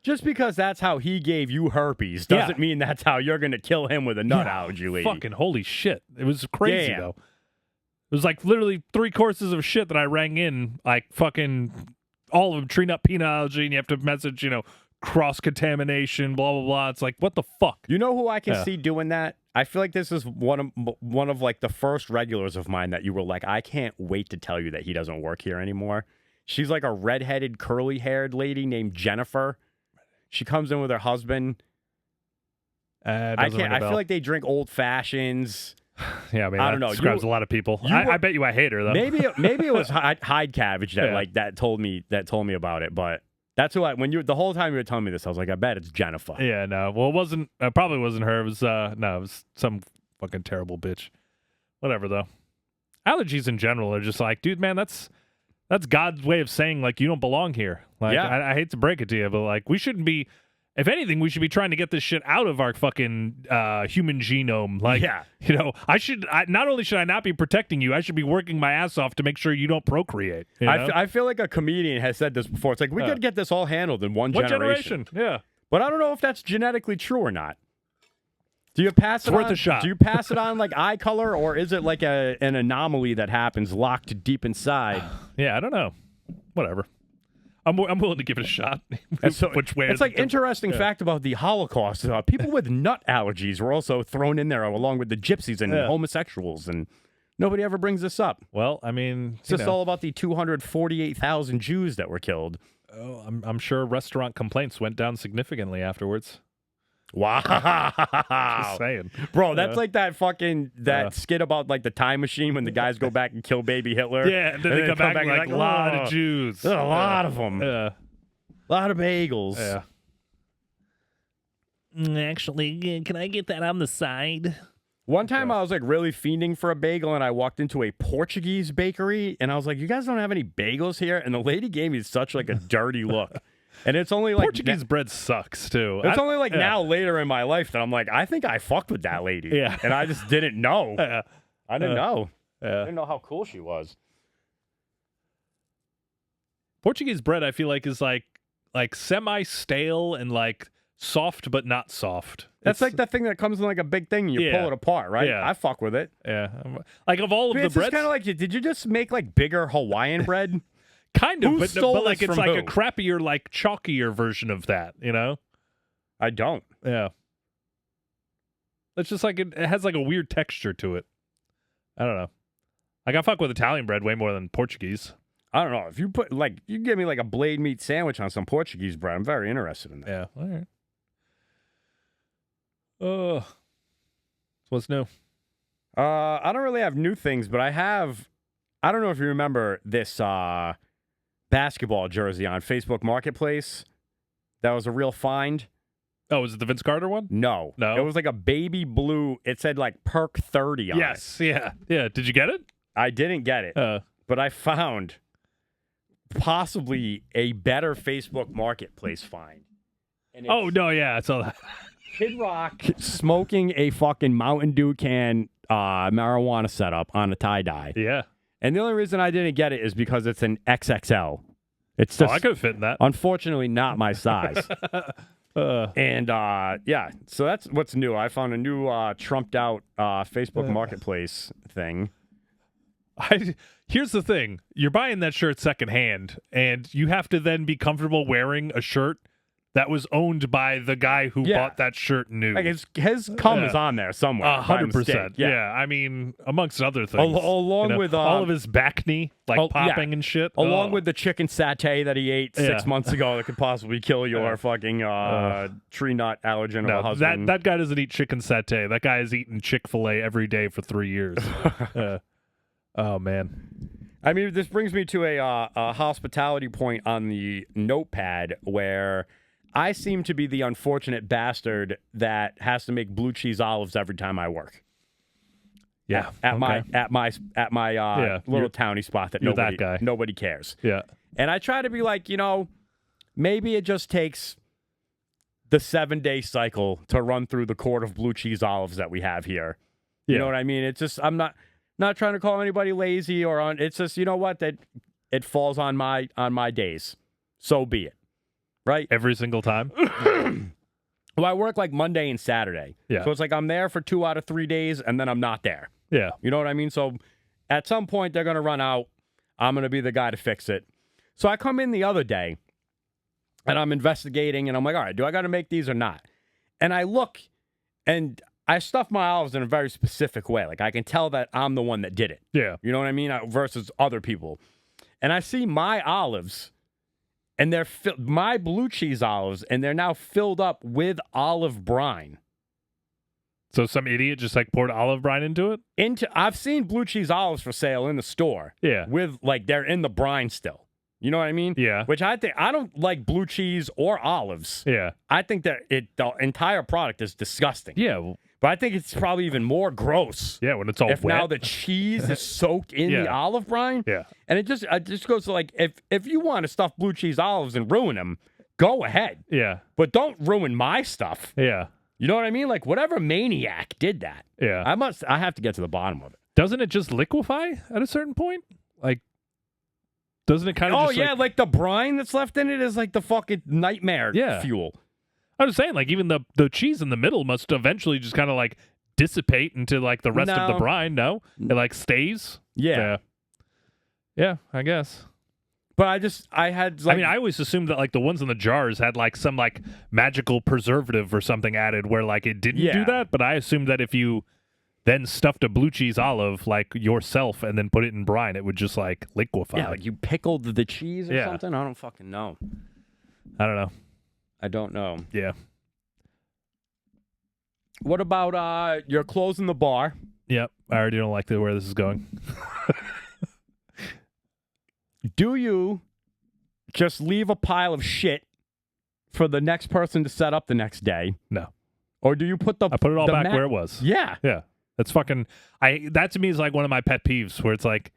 just because that's how he gave you herpes doesn't mean that's how you're going to kill him with a nut allergy, lady. Fucking holy shit. It was crazy, though. It was like literally 3 courses of shit that I rang in, like fucking all of them, tree nut peanut allergy, and you have to message, cross-contamination, blah, blah, blah. It's like, what the fuck? You know who I can see doing that? I feel like this is one of like the first regulars of mine that you were like, I can't wait to tell you that he doesn't work here anymore. She's like a redheaded, curly-haired lady named Jennifer. She comes in with her husband. I feel like they drink old fashions. Yeah, I mean, I don't know. Describes a lot of people. I bet you I hate her though. Maybe it was Hyde Cabbage that that told me about it. But that's who the whole time you were telling me this, I was like, I bet it's Jennifer. Yeah, no. Well, it wasn't. Probably wasn't her. It was it was some fucking terrible bitch. Whatever though. Allergies in general are just like, dude, man, that's God's way of saying like you don't belong here. Like I hate to break it to you, but like we shouldn't be. If anything, we should be trying to get this shit out of our fucking human genome. Like, not only should I not be protecting you, I should be working my ass off to make sure you don't procreate. You know? I feel like a comedian has said this before. It's like, we could get this all handled in one generation. Yeah. But I don't know if that's genetically true or not. Do you pass it on? Worth a shot. Do you pass it on like eye color, or is it like an anomaly that happens locked deep inside? Yeah, I don't know. Whatever. I'm willing to give it a shot. Which way? It's like interesting fact about the Holocaust. People with nut allergies were also thrown in there along with the gypsies and homosexuals, and nobody ever brings this up. Well, I mean, it's just all about the 248,000 Jews that were killed. Oh, I'm sure restaurant complaints went down significantly afterwards. Wow. Just saying. Bro, that's like that fucking skit about like the time machine when the guys go back and kill baby Hitler. Yeah, and then they come back like a lot of Jews. A lot of them. Yeah. A lot of bagels. Yeah. Actually, can I get that on the side? One time I was like really fiending for a bagel, and I walked into a Portuguese bakery, and I was like, you guys don't have any bagels here? And the lady gave me such like a dirty look. And it's only like Portuguese bread sucks too. It's only like now later in my life that I'm like, I think I fucked with that lady. Yeah. And I just didn't know. I didn't know. Yeah. I didn't know how cool she was. Portuguese bread, I feel like, is like semi-stale and like soft but not soft. That's like the thing that comes in like a big thing and you pull it apart, right? Yeah. I fuck with it. Yeah. Like of all of the It's breads, kind of like, did you just make like bigger Hawaiian bread? kind of, Who but stole like this it's from like who? a crappier, like chalkier version of that. You know? I don't. Yeah. It's just like it has like a weird texture to it. I don't know. Like I fuck with Italian bread way more than Portuguese. I don't know. If you put like, you give me like a blade meat sandwich on some Portuguese bread, I'm very interested in that. Yeah. All right. So what's new? I don't really have new things, but I don't know if you remember this basketball jersey on Facebook Marketplace. That was a real find. Oh, is it the Vince Carter one? No. No? It was like a baby blue. It said like Perk 30 on it. Yes. Yeah. Yeah. Did you get it? I didn't get it, but I found possibly a better Facebook Marketplace find. And Oh, no. Yeah. I saw that. Kid Rock smoking a fucking Mountain Dew can marijuana setup on a tie-dye. Yeah. And the only reason I didn't get it is because it's an XXL. It's just, I could fit in that. unfortunately, not my size. And yeah, so that's what's new. I found a new trumped out Facebook Marketplace thing. Here's the thing. You're buying that shirt secondhand, and you have to then be comfortable wearing a shirt that was owned by the guy who bought that shirt new. Like his cum is on there somewhere. 100%. Yeah. Yeah. I mean, amongst other things. Along with all of his back knee, like popping and shit. Along with the chicken satay that he ate 6 months ago that could possibly kill your fucking tree nut allergen of a husband. That guy doesn't eat chicken satay. That guy has eaten Chick-fil-A every day for 3 years. Oh, man. I mean, this brings me to a hospitality point on the notepad where I seem to be the unfortunate bastard that has to make blue cheese olives every time I work. Yeah. At my little towny spot that you're that guy. Nobody cares. Yeah. And I try to be like, maybe it just takes the 7-day cycle to run through the quart of blue cheese olives that we have here. You know what I mean? It's just I'm not trying to call anybody lazy or on. It's just that it falls on my days. So be it. Right? Every single time? Well, I work like Monday and Saturday. Yeah. So it's like I'm there for 2 out of 3 days, and then I'm not there. Yeah. You know what I mean? So at some point, they're going to run out. I'm going to be the guy to fix it. So I come in the other day, and I'm investigating, and I'm like, all right, do I got to make these or not? And I look, and I stuff my olives in a very specific way. Like, I can tell that I'm the one that did it. Yeah. You know what I mean? Versus other people. And I see my olives, and they're my blue cheese olives, and they're now filled up with olive brine. So some idiot just like poured olive brine into it? I've seen blue cheese olives for sale in the store. Yeah. With like they're in the brine still. You know what I mean? Yeah. Which I don't like blue cheese or olives. Yeah. I think that the entire product is disgusting. Yeah. Well, but I think it's probably even more gross. Yeah, when it's all if wet. now the cheese is soaked in the olive brine. Yeah. And it just goes to like if you want to stuff blue cheese olives and ruin them, go ahead. Yeah. But don't ruin my stuff. Yeah. You know what I mean? Like whatever maniac did that. Yeah. I have to get to the bottom of it. Doesn't it just liquefy at a certain point? Like, doesn't it kind of like the brine that's left in it is like the fucking nightmare fuel. I was saying, like, even the cheese in the middle must eventually just kind of like dissipate into like the rest of the brine. No, it like stays. Yeah, I guess. But I had. Like, I mean, I always assumed that like the ones in the jars had like some like magical preservative or something added where like it didn't do that. But I assumed that if you then stuffed a blue cheese olive like yourself and then put it in brine, it would just like liquefy. Yeah, like you pickled the cheese or something. I don't fucking know. I don't know. I don't know. Yeah. What about you're closing the bar? Yep. I already don't like where this is going. Do you just leave a pile of shit for the next person to set up the next day? No. Or do you put I put it all back where it was. Yeah. Yeah. That's fucking that to me is like one of my pet peeves where it's like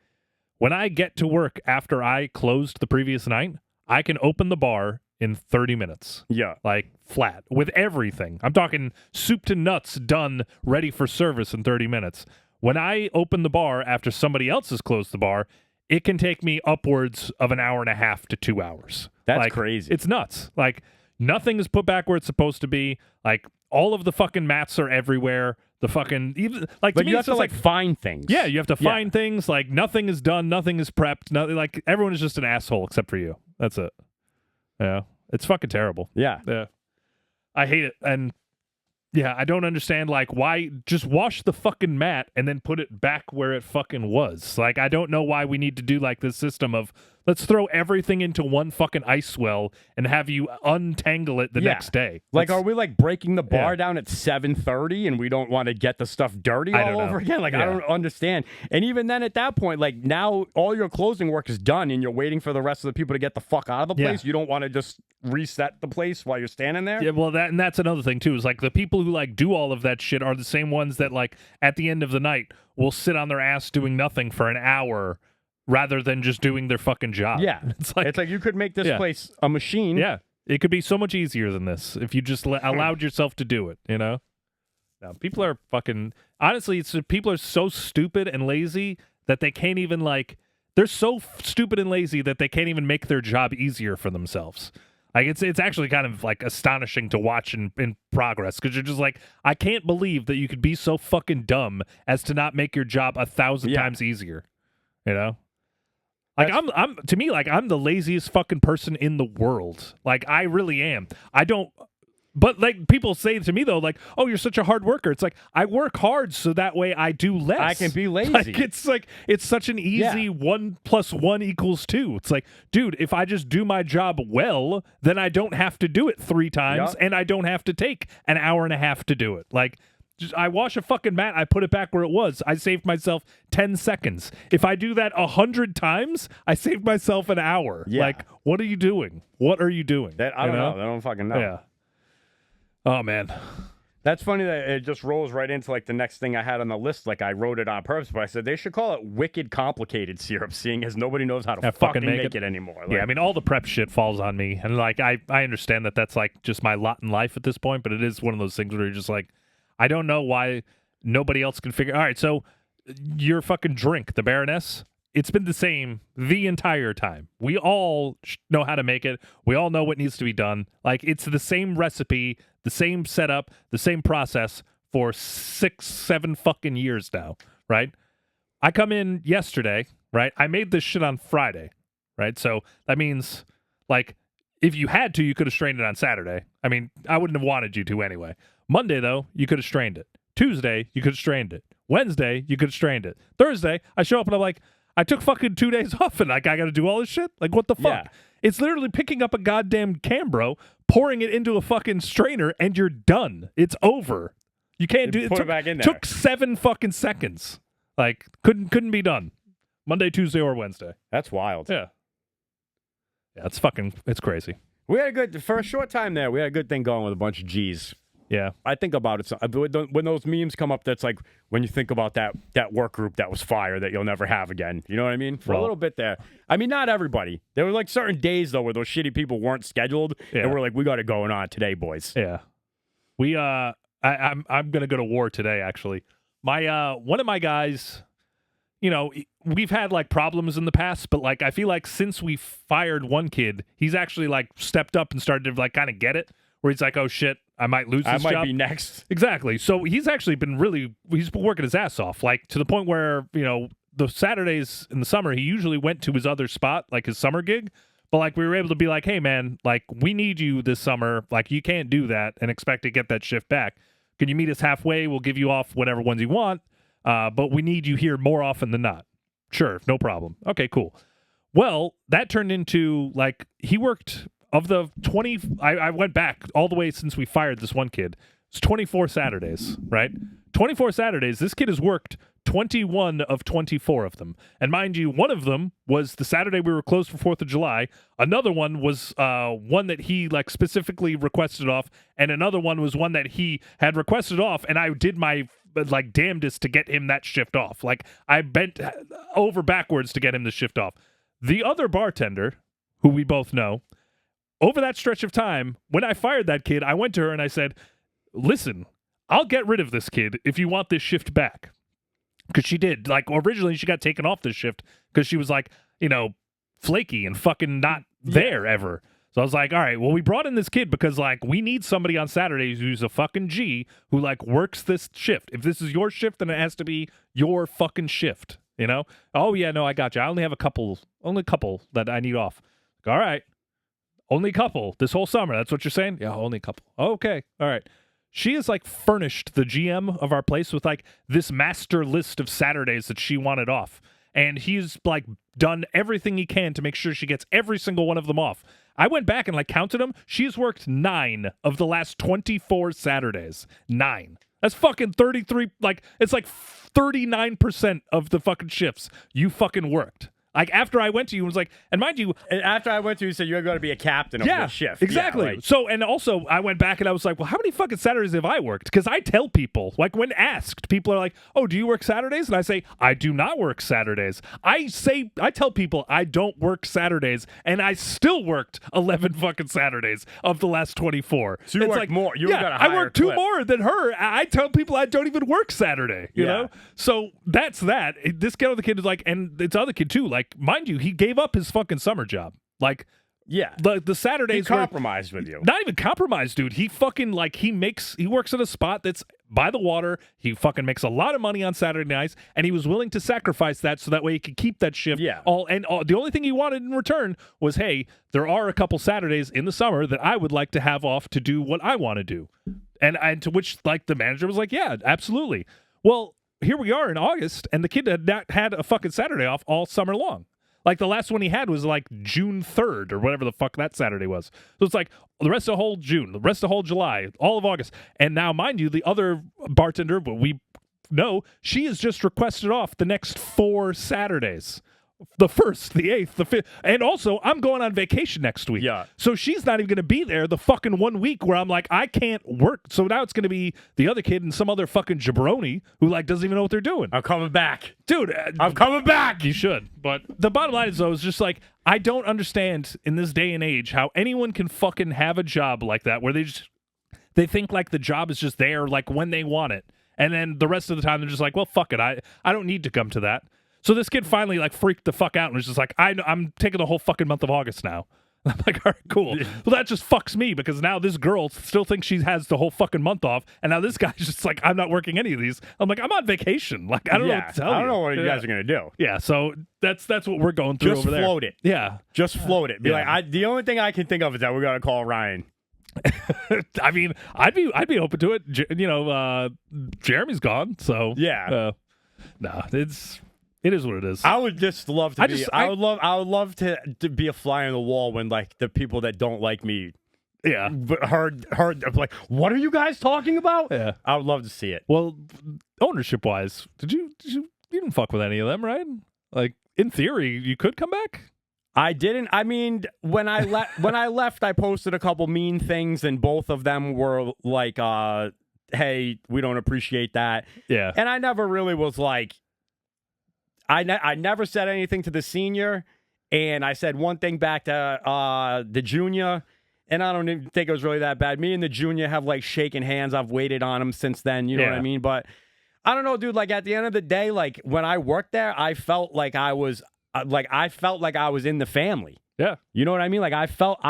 when I get to work after I closed the previous night, I can open the bar in 30 minutes. Yeah. Like flat with everything. I'm talking soup to nuts done, ready for service in 30 minutes. When I open the bar after somebody else has closed the bar, it can take me upwards of an hour and a half to 2 hours. That's like, crazy. It's nuts. Like Nothing is put back where it's supposed to be. Like, all of the fucking mats are everywhere. The fucking even like to But me, you it's have to just like find things. yeah, you have to find things. Like, nothing is done, nothing is prepped. Nothing, like, everyone is just an asshole except for you. That's it. Yeah, it's fucking terrible. Yeah. Yeah, I hate it. And yeah, I don't understand, like, why just wash the fucking mat and then put it back where it fucking was. Like, I don't know why we need to do, like, this system of let's throw everything into one fucking ice well and have you untangle it the next day. Like, That's- are we, like, breaking the bar down at 7:30 and we don't want to get the stuff dirty I all don't know. over again? Like, I Yeah. don't understand. And even then, at that point, like, now all your closing work is done and you're waiting for the rest of the people to get the fuck out of the Yeah. place. You don't want to just reset the place while you're standing there? Yeah, well, that's another thing too. Is like the people who like do all of that shit are the same ones that like at the end of the night will sit on their ass doing nothing for an hour rather than just doing their fucking job. Yeah. it's like you could make this Yeah. place a machine. yeah, it could be so much easier than this if you just allowed yourself to do it. You know, no, people are fucking honestly. People are so stupid and lazy that they can't even like. They're so stupid and lazy that they can't even make their job easier for themselves. Like it's actually kind of like astonishing to watch in progress because you're just like, I can't believe that you could be so fucking dumb as to not make your job 1,000 times easier. You know, like I'm to me like I'm the laziest fucking person in the world. Like I really am. I don't. But like people say to me though, like, "Oh, you're such a hard worker." It's like I work hard so that way I do less. I can be lazy. Like it's such an easy 1 + 1 = 2. It's like, dude, if I just do my job well, then I don't have to do it 3 times, and I don't have to take an hour and a half to do it. Like, I wash a fucking mat, I put it back where it was. I saved myself 10 seconds. If I do that 100 times, I saved myself an hour. Yeah. Like, what are you doing? What are you doing? I don't know. I don't fucking know. Yeah. Oh, man. That's funny that it just rolls right into like the next thing I had on the list. Like I wrote it on purpose, but I said they should call it wicked complicated syrup, seeing as nobody knows how to fucking make it anymore. Like, Yeah, I mean, all the prep shit falls on me. And like, I understand that that's like just my lot in life at this point, but it is one of those things where you're just like, I don't know why nobody else can figure. All right, so your fucking drink, the Baroness, it's been the same the entire time. We all know how to make it. We all know what needs to be done. Like, it's the same recipe, the same setup, the same process for 6-7 fucking years now, right? I come in yesterday, right? I made this shit on Friday, right? So that means, like, if you had to, you could have strained it on Saturday. I mean, I wouldn't have wanted you to anyway. Monday, though, you could have strained it. Tuesday, you could have strained it. Wednesday, you could have strained it. Thursday, I show up and I'm like, I took fucking 2 days off and like I got to do all this shit? Like, what the fuck? Yeah. It's literally picking up a goddamn Cambro, pouring it into a fucking strainer, and you're done. It's over. You can't do it. Put it back in there. Took 7 fucking seconds. Like, couldn't be done. Monday, Tuesday, or Wednesday. That's wild. Yeah. Yeah, it's crazy. We had a good, for a short time there, we had a good thing going with a bunch of G's. Yeah. I think about it. When those memes come up, that's like when you think about that work group that was fire that you'll never have again. You know what I mean? For a little bit there. I mean, not everybody. There were like certain days, though, where those shitty people weren't scheduled. Yeah. And we're like, we got it going on today, boys. Yeah. I'm going to go to war today, actually. One of my guys, you know, we've had like problems in the past, but like I feel like since we fired one kid, he's actually like stepped up and started to like kind of get it, where he's like, oh shit, I might lose this job. I might be next. Exactly. So he's actually been he's been working his ass off, like to the point where, you know, the Saturdays in the summer, he usually went to his other spot, like his summer gig. But like we were able to be like, hey man, like we need you this summer. Like you can't do that and expect to get that shift back. Can you meet us halfway? We'll give you off whatever ones you want. But we need you here more often than not. Sure, no problem. Okay, cool. Well, that turned into like he worked of the 20. I went back all the way since we fired this one kid. It's 24 Saturdays, right? 24 Saturdays. This kid has worked 21 of 24 of them. And mind you, one of them was the Saturday we were closed for 4th of July. Another one was one that he like specifically requested off. And another one was one that he had requested off. And I did my like damnedest to get him that shift off. Like I bent over backwards to get him the shift off. The other bartender, who we both know, over that stretch of time, when I fired that kid, I went to her and I said, listen, I'll get rid of this kid if you want this shift back. Because she did. Like, originally, she got taken off this shift because she was, like, you know, flaky and fucking not there ever. So I was like, all right, well, we brought in this kid because, like, we need somebody on Saturdays who's a fucking G who, like, works this shift. If this is your shift, then it has to be your fucking shift, you know? Oh, yeah, no, I got you. I only have a couple that I need off. All right. Only a couple this whole summer. That's what you're saying? Yeah, only a couple. Okay. All right. She has, like, furnished the GM of our place with, like, this master list of Saturdays that she wanted off. And he's, like, done everything he can to make sure she gets every single one of them off. I went back and, like, counted them. She's worked 9 of the last 24 Saturdays. 9. That's fucking 33. Like, it's like 39% of the fucking shifts you fucking worked. Like, after I went to you, it was like, and mind you, after I went to you, said you're going to be a captain of the shift. Exactly. Yeah, like, so, and also, I went back and I was like, well, how many fucking Saturdays have I worked? Because I tell people, like, when asked, people are like, oh, do you work Saturdays? And I say, I do not work Saturdays. I tell people I don't work Saturdays, and I still worked 11 fucking Saturdays of the last 24. So you worked more. You got a I higher worked 2 clip. more than her. I tell people I don't even work Saturday, you know? So that's that. This other kid is like, and it's other kid too, like, mind you, he gave up his fucking summer job. Like, yeah, the Saturdays he compromised with you. Not even compromised, dude. He fucking, like, he works at a spot that's by the water. He fucking makes a lot of money on Saturday nights, and he was willing to sacrifice that so that way he could keep that shift. Yeah. The only thing he wanted in return was, hey, there are a couple Saturdays in the summer that I would like to have off to do what I want to do. And to which, like, the manager was like, yeah, absolutely. Well, here we are in August, and the kid had not had a fucking Saturday off all summer long. Like, the last one he had was, like, June 3rd or whatever the fuck that Saturday was. So it's like the rest of the whole June, the rest of the whole July, all of August. And now, mind you, the other bartender, but we know, she has just requested off the next 4 Saturdays. The 1st, the 8th, the 5th. And also, I'm going on vacation next week. Yeah. So she's not even going to be there the fucking 1 week where I'm like, I can't work. So now it's going to be the other kid and some other fucking jabroni who, like, doesn't even know what they're doing. I'm coming back. Dude. I'm coming back. You should. But the bottom line is, though, is just like, I don't understand in this day and age how anyone can fucking have a job like that where they think, like, the job is just there, like, when they want it. And then the rest of the time, they're just like, well, fuck it. I don't need to come to that. So this kid finally, like, freaked the fuck out and was just like, I'm taking the whole fucking month of August now. I'm like, all right, cool. Well, that just fucks me because now this girl still thinks she has the whole fucking month off, and now this guy's just like, I'm not working any of these. I'm like, I'm on vacation. Like, I don't know what to tell you. I don't know what you guys are gonna do. Yeah, so that's what we're going through over there. Just float it. Yeah. Just float it. Be like, the only thing I can think of is that we're gonna call Ryan. I mean, I'd be open to it. Jeremy's gone, so yeah. It is what it is. I would just love to I would love to be a fly on the wall when, like, the people that don't like me heard like, what are you guys talking about? Yeah. I would love to see it. Well, ownership wise, you didn't fuck with any of them, right? Like, in theory, you could come back. I didn't. I mean, when I left, I posted a couple mean things, and both of them were like, hey, we don't appreciate that. Yeah. And I never really was like, I never said anything to the senior, and I said one thing back to the junior, and I don't even think it was really that bad. Me and the junior have, like, shaken hands. I've waited on him since then, you know what I mean? But I don't know, dude. Like, at the end of the day, like, when I worked there, I felt like I was in the family. Yeah. You know what I mean? Like, I felt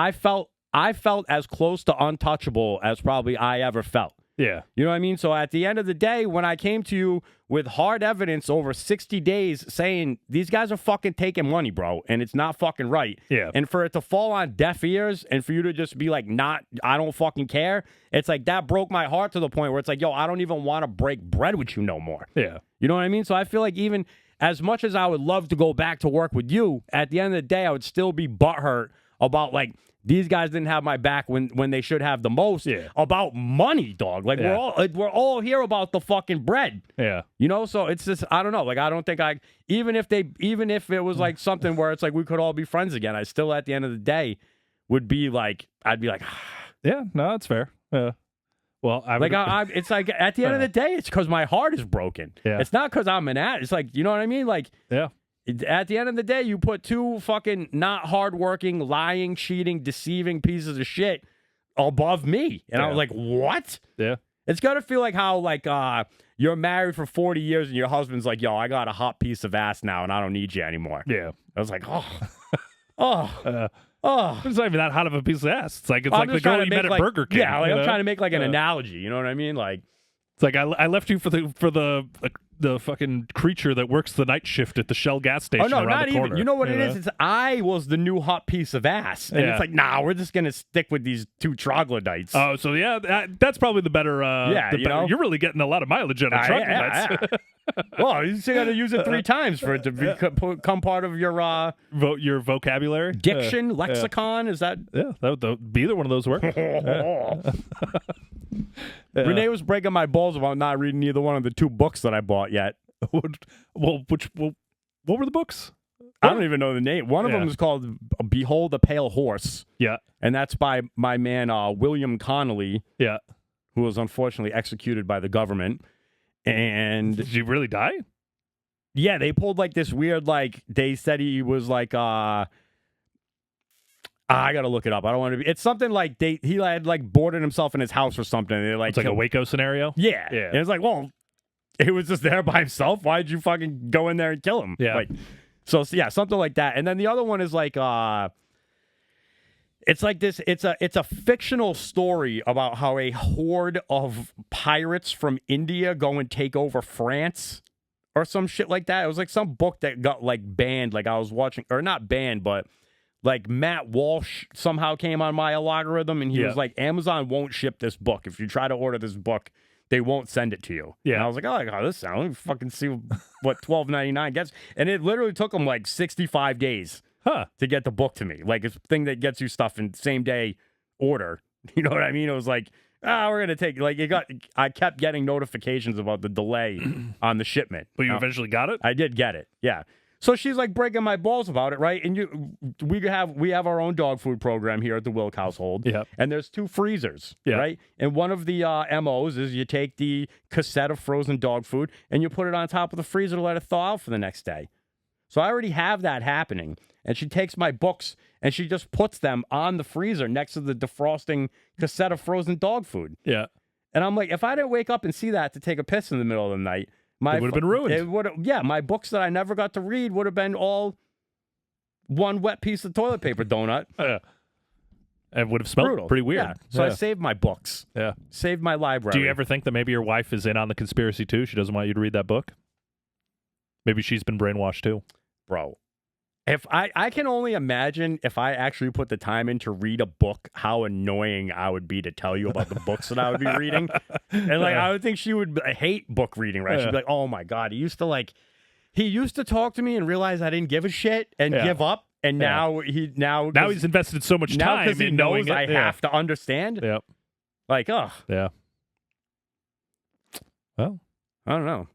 as close to untouchable as probably I ever felt. Yeah. You know what I mean? So at the end of the day, when I came to you with hard evidence over 60 days saying these guys are fucking taking money, bro, and it's not fucking right. Yeah. And for it to fall on deaf ears and for you to just be like, I don't fucking care. It's like that broke my heart to the point where it's like, yo, I don't even want to break bread with you no more. Yeah. You know what I mean? So I feel like even as much as I would love to go back to work with you, at the end of the day, I would still be butthurt about, like, these guys didn't have my back when they should have the most. About money, dog. Like, we're all here about the fucking bread. Yeah. You know, so it's just, I don't know. Like, I don't think even if it was like something where it's like we could all be friends again, I still at the end of the day would be like, I'd be like, yeah, no, that's fair. Yeah. Well, it's like at the end of the day, it's because my heart is broken. Yeah. It's not because I'm an ass. It's like, you know what I mean? Like, yeah. At the end of the day, you put 2 fucking not hardworking, lying, cheating, deceiving pieces of shit above me. And I was like, what? Yeah. It's got to feel like how, like, you're married for 40 years and your husband's like, yo, I got a hot piece of ass now and I don't need you anymore. Yeah. I was like, Oh, It's not even that hot of a piece of ass. It's like I'm like the just girl trying to you make, met at like, Burger King. Yeah, like I'm trying to make like an Yeah. analogy. You know what I mean? Like, It's like I left you for the fucking creature that works the night shift at the Shell gas station. oh no, around not the even. corner, You know what it is? It's I was the new hot piece of ass, and Yeah. it's like, nah, we're just gonna stick with these two troglodytes. Oh, so yeah, that's probably the better. Yeah, the you better, know? you're really getting a lot of mileage out of troglodytes. Yeah. Well, you still got to use it 3 times for it to become part of your Your vocabulary, diction, lexicon. Is that? Yeah, that would either one of those work. Renee was breaking my balls about not reading either one of the 2 books that I bought yet. What were the books? I don't even know the name. One of them is called Behold a Pale Horse. Yeah, And that's by my man, William Connolly, yeah. who was unfortunately executed by the government. And Did you really die? yeah, they pulled like this weird, like, they said he was like, I got to look it up. I don't want to be. It's something like he had like boarded himself in his house or something. And they like It's like a Waco scenario. Yeah. Yeah. And it's like, well, he was just there by himself. Why'd you fucking go in there and kill him? Yeah. Like, so yeah, something like that. And then the other one is like, it's like this. It's a fictional story about how a horde of pirates from India go and take over France or some shit like that. It was like some book that got like banned. Like I was watching, or not banned, but like Matt Walsh somehow came on my algorithm, and he was like, Amazon won't ship this book. If you try to order this book, they won't send it to you. Yeah. And I was like, oh, this sounds. Let me fucking see what $12.99 gets. And it literally took them like 65 days to get the book to me. Like it's a thing that gets you stuff in same day order. You know what I mean? It was like, we're gonna take like I kept getting notifications about the delay on the shipment. But you eventually got it? I did get it. Yeah. So she's like breaking my balls about it, right? And we have our own dog food program here at the Wilk household. Yeah. And there's 2 freezers, Yeah. right? And one of the MOs is you take the cassette of frozen dog food and you put it on top of the freezer to let it thaw out for the next day. So I already have that happening. And she takes my books and she just puts them on the freezer next to the defrosting cassette of frozen dog food. Yeah. And I'm like, if I didn't wake up and see that to take a piss in the middle of the night, It would have been ruined. My books that I never got to read would have been all one wet piece of toilet paper donut. It would have smelled Brutal. pretty weird. Yeah. So I saved my books. Yeah. Saved my library. Do you ever think that maybe your wife is in on the conspiracy too? She doesn't want you to read that book? Maybe she's been brainwashed too. Bro, if I can only imagine if I actually put the time in to read a book, how annoying I would be to tell you about the books that I would be reading. And like, I would think she would hate book reading, right? She'd be like, oh my God, he used to talk to me and realize I didn't give a shit and give up. And now he's invested so much now time he in knows knowing I it. have to understand. Yep. Like, ugh. Yeah. Well, I don't know.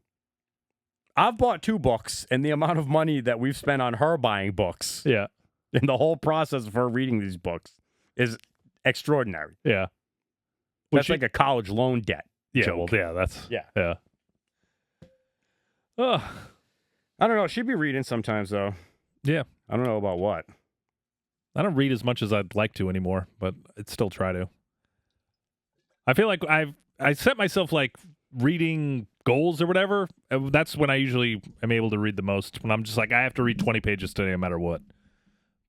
I've bought 2 books, and the amount of money that we've spent on her buying books yeah. and the whole process of her reading these books is extraordinary. Yeah. That's like a college loan debt. Yeah. joke. Well, yeah. That's Yeah. Yeah. Oh. I don't know. She'd be reading sometimes, though. Yeah. I don't know about what. I don't read as much as I'd like to anymore, but I'd still try to. I feel like I set myself like reading goals or whatever. That's when I usually am able to read the most. When I'm just like, I have to read 20 pages today no matter what.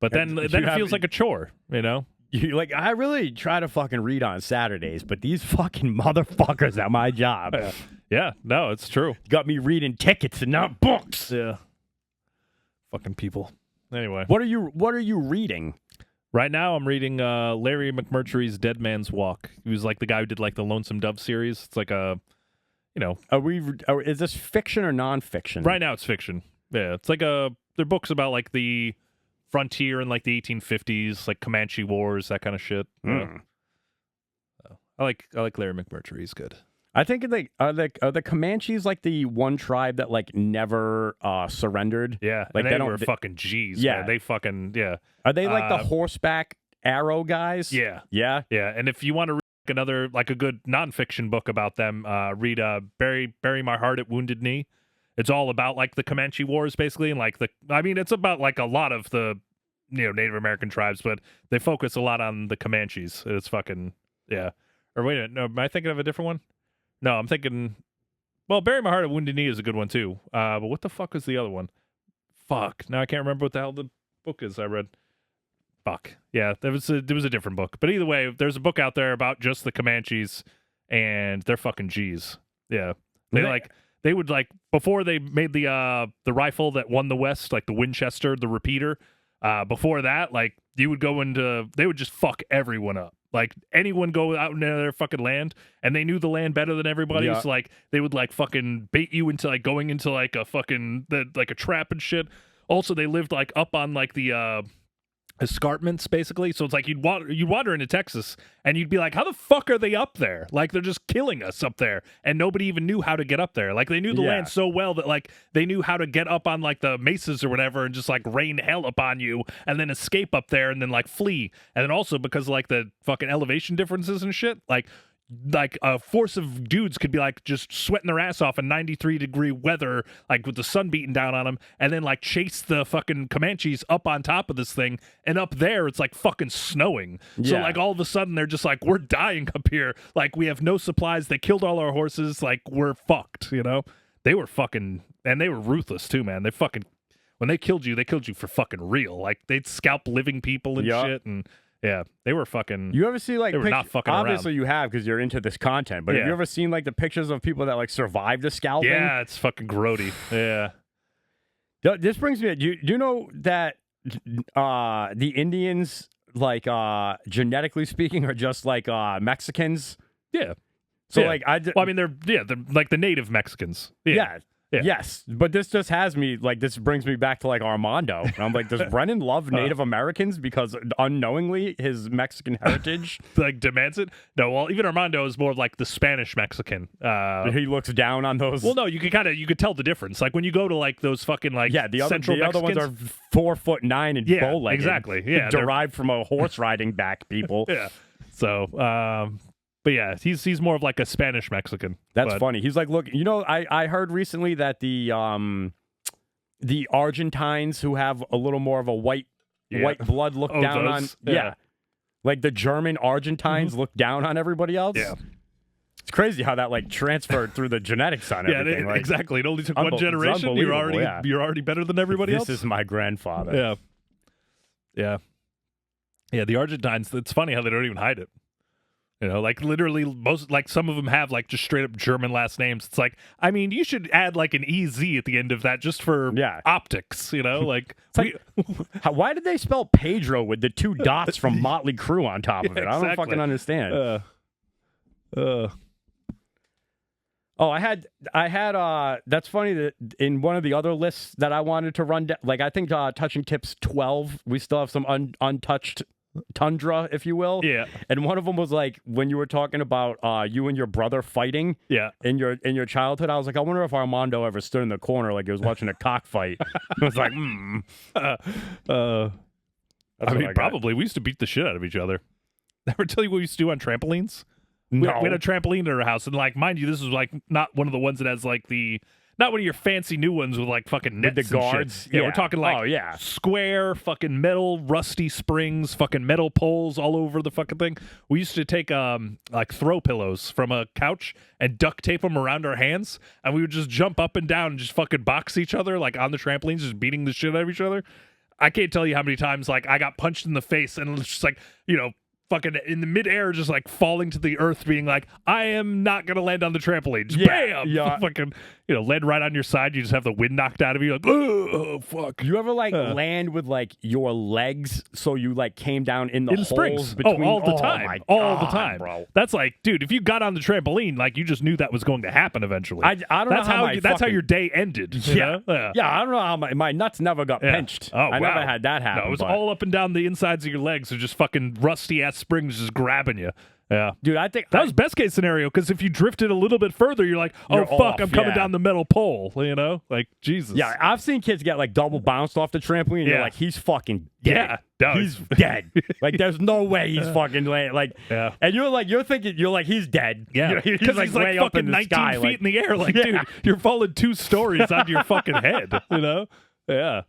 But then it feels like a chore, you know? You like, I really try to fucking read on Saturdays, but these fucking motherfuckers at my job Yeah, no, it's true. got me reading tickets and not books. Yeah. Fucking people. Anyway. What are you reading? Right now I'm reading Larry McMurtry's Dead Man's Walk. He was like the guy who did like the Lonesome Dove series. It's like a, you know. Is this fiction or nonfiction? Right now it's fiction. Yeah, it's like they're books about like the frontier in like the 1850s, like Comanche Wars, that kind of shit. I like Larry McMurtry. He's good. I think are the Comanches like the one tribe that like never surrendered? Yeah, like and they were fucking G's. Yeah, man. They fucking Are they like the horseback arrow guys? Yeah, yeah. And if you want to read another like a good nonfiction book about them, read "Bury My Heart at Wounded Knee." It's all about like the Comanche Wars, basically, and like it's about like a lot of the Native American tribes, but they focus a lot on the Comanches. It's fucking Or wait a minute, no, am I thinking of a different one? No, I'm thinking. Well, "Bury My Heart at Wounded Knee" is a good one too. But what the fuck is the other one? Fuck, now I can't remember what the hell the book is I read. fuck. Yeah, there was a different book. But either way, there's a book out there about just the Comanches, and they're fucking G's. Yeah. They would like before they made the rifle that won the West, like the Winchester, the repeater. Before that, like they would just fuck everyone up. Like anyone go out into their fucking land, and they knew the land better than everybody. Yeah. So like they would like fucking bait you into like going into like a fucking like a trap and shit. Also, they lived like up on like the escarpments basically, so it's like you'd wander into Texas and you'd be like, how the fuck are they up there? Like they're just killing us up there, and nobody even knew how to get up there. Like they knew the land so well that like they knew how to get up on like the mesas or whatever and just like rain hell upon you and then escape up there and then like flee. And then also because like the fucking elevation differences and shit, like a force of dudes could be like just sweating their ass off in 93-degree weather, like with the sun beating down on them, and then like chase the fucking Comanches up on top of this thing, and up there it's like fucking snowing. So like all of a sudden they're just like, we're dying up here, like we have no supplies, they killed all our horses, like we're fucked, you know? They were fucking, and they were ruthless too, man. They fucking, when they killed you for fucking real. Like they'd scalp living people and shit, and yeah, they were fucking. You ever see like they were not fucking obviously around. you have because you're into this content, but have you ever seen like the pictures of people that like survived the scalping? Yeah, it's fucking grody. Yeah. This brings me. Do you know that the Indians, like genetically speaking, are just like Mexicans? Yeah. So yeah. like well, I mean, they're like the native Mexicans. Yeah. Yes, but this just has me like this brings me back to like Armando. And I'm like, does Brennan love Native Americans because unknowingly his Mexican heritage like demands it? No, well, even Armando is more like the Spanish Mexican. He looks down on those. Well, no, you could tell the difference. Like when you go to like those fucking like the Central other ones are 4'9" and bow-legged. Exactly. Yeah, derived from a horse riding back people. Yeah. So, but yeah, he's more of like a Spanish Mexican. That's funny. He's like, look, you know, I heard recently that the Argentines who have a little more of a white blood look down those? on like the German Argentines look down on everybody else. Yeah. It's crazy how that like transferred through the genetics on everything. Like, exactly. It only took one generation. You're already better than everybody else. This is my grandfather. Yeah. The Argentines. It's funny how they don't even hide it. You know, like literally most, like some of them have like just straight up German last names. It's like, I mean, you should add like an EZ at the end of that just for optics, you know, like. Why did they spell Pedro with the 2 dots from Motley Crue on top of it? I don't fucking understand. Oh, I had. That's funny that in one of the other lists that I wanted to run down, like I think touching tips 12, we still have some untouched tundra, if you will. Yeah. And one of them was like when you were talking about you and your brother fighting. Yeah. In your childhood, I was like, I wonder if Armando ever stood in the corner like he was watching a cockfight. I was like, I mean, probably. We used to beat the shit out of each other. Ever tell you what we used to do on trampolines? No. We had a trampoline at our house, and like, mind you, this was like not one of the ones that has like not one of your fancy new ones with like fucking nets with the and guards. Shit. Yeah, we're talking like square fucking metal, rusty springs, fucking metal poles all over the fucking thing. We used to take like throw pillows from a couch and duct tape them around our hands, and we would just jump up and down and just fucking box each other like on the trampolines, just beating the shit out of each other. I can't tell you how many times like I got punched in the face and it's just like, you know, fucking in the midair, just like falling to the earth, being like, I am not gonna land on the trampoline. Just bam! Yeah. Fucking, you know, land right on your side. You just have the wind knocked out of you. Like, oh fuck! You ever like land with like your legs, so you like came down in the springs between? All the time, my all God, the time, bro. That's like, dude, if you got on the trampoline, like you just knew that was going to happen eventually. I don't that's know how that's how your day ended. Yeah. I don't know how my nuts never got pinched. Oh, I never had that happen. No, it was all up and down the insides of your legs, so just fucking rusty ass springs just grabbing you. Yeah, dude, I think that was best case scenario, because if you drifted a little bit further, you're like, oh fuck, I'm coming down the metal pole, you know, like Jesus. Yeah, I've seen kids get like double bounced off the trampoline. And you're like, he's fucking dead. Yeah, he's dead. Like, there's no way he's fucking laying. Like, and you're thinking he's dead. Yeah, because he's like fucking 19 feet in the air. Like, dude, you're falling 2 stories onto your fucking head. You know? Yeah.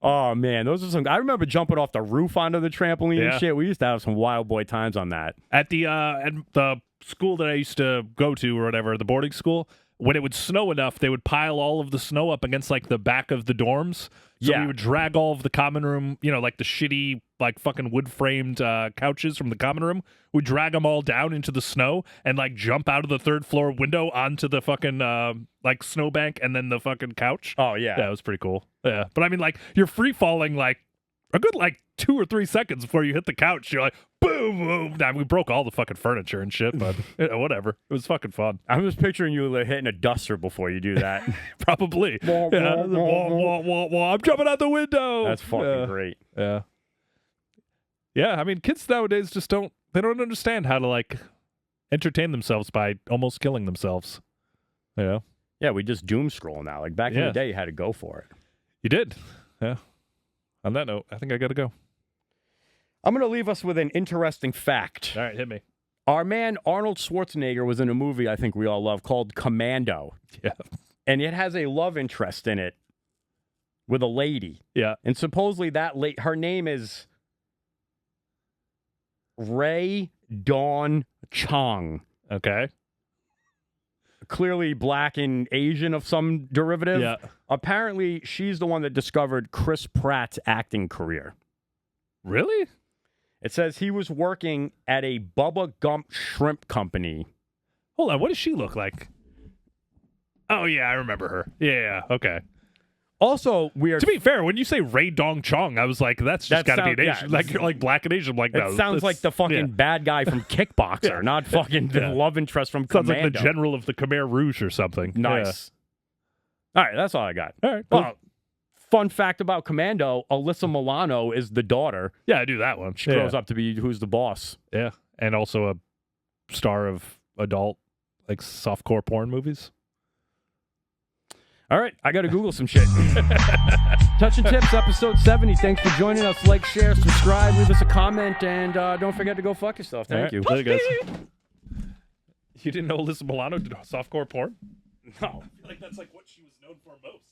Oh man, those are some. I remember jumping off the roof onto the trampoline and shit. We used to have some wild boy times on that. At the school that I used to go to or whatever, the boarding school, when it would snow enough, they would pile all of the snow up against like the back of the dorms. So we would drag all of the common room, like the shitty, like fucking wood framed couches from the common room. We'd drag them all down into the snow and like jump out of the third floor window onto the fucking like snowbank and then the fucking couch. Oh, yeah. Yeah, it was pretty cool. Yeah. But I mean, like, you're free falling like a good like 2 or 3 seconds before you hit the couch. You're like, boom, boom. Nah, we broke all the fucking furniture and shit, but whatever. It was fucking fun. I'm just picturing you hitting a duster before you do that. Probably. I'm jumping out the window. That's fucking great. Yeah. Yeah, I mean, kids nowadays just don't understand how to, like, entertain themselves by almost killing themselves. Yeah. Yeah, we just doom scroll now. Like, back in the day, you had to go for it. You did. Yeah. On that note, I think I got to go. I'm going to leave us with an interesting fact. All right, hit me. Our man Arnold Schwarzenegger was in a movie I think we all love called Commando. Yeah. And it has a love interest in it with a lady. Yeah. And supposedly her name is Ray Dawn Chong. Okay. Clearly black and Asian of some derivative. Yeah. Apparently, she's the one that discovered Chris Pratt's acting career. Really? It says he was working at a Bubba Gump shrimp company. Hold on, what does she look like? Oh, yeah, I remember her. Yeah, okay. Also, weird. To be fair, when you say Ray Dong Chong, I was like, that's just got to be an Asian. Like, you're like black and Asian. Like, it sounds like the fucking bad guy from Kickboxer, not fucking the love interest from Commando. Sounds like the general of the Khmer Rouge or something. Nice. Yeah. All right, that's all I got. All right, cool. Well, fun fact about Commando, Alyssa Milano is the daughter. Yeah, I do that one. She grows up to be who's the boss. Yeah, and also a star of adult, like, softcore porn movies. All right, I got to Google some shit. Touch and Tips, episode 70. Thanks for joining us. Like, share, subscribe, leave us a comment, and don't forget to go fuck yourself. Thank you. Later, guys. You didn't know Alyssa Milano did softcore porn? No. I feel like that's like what she was known for most.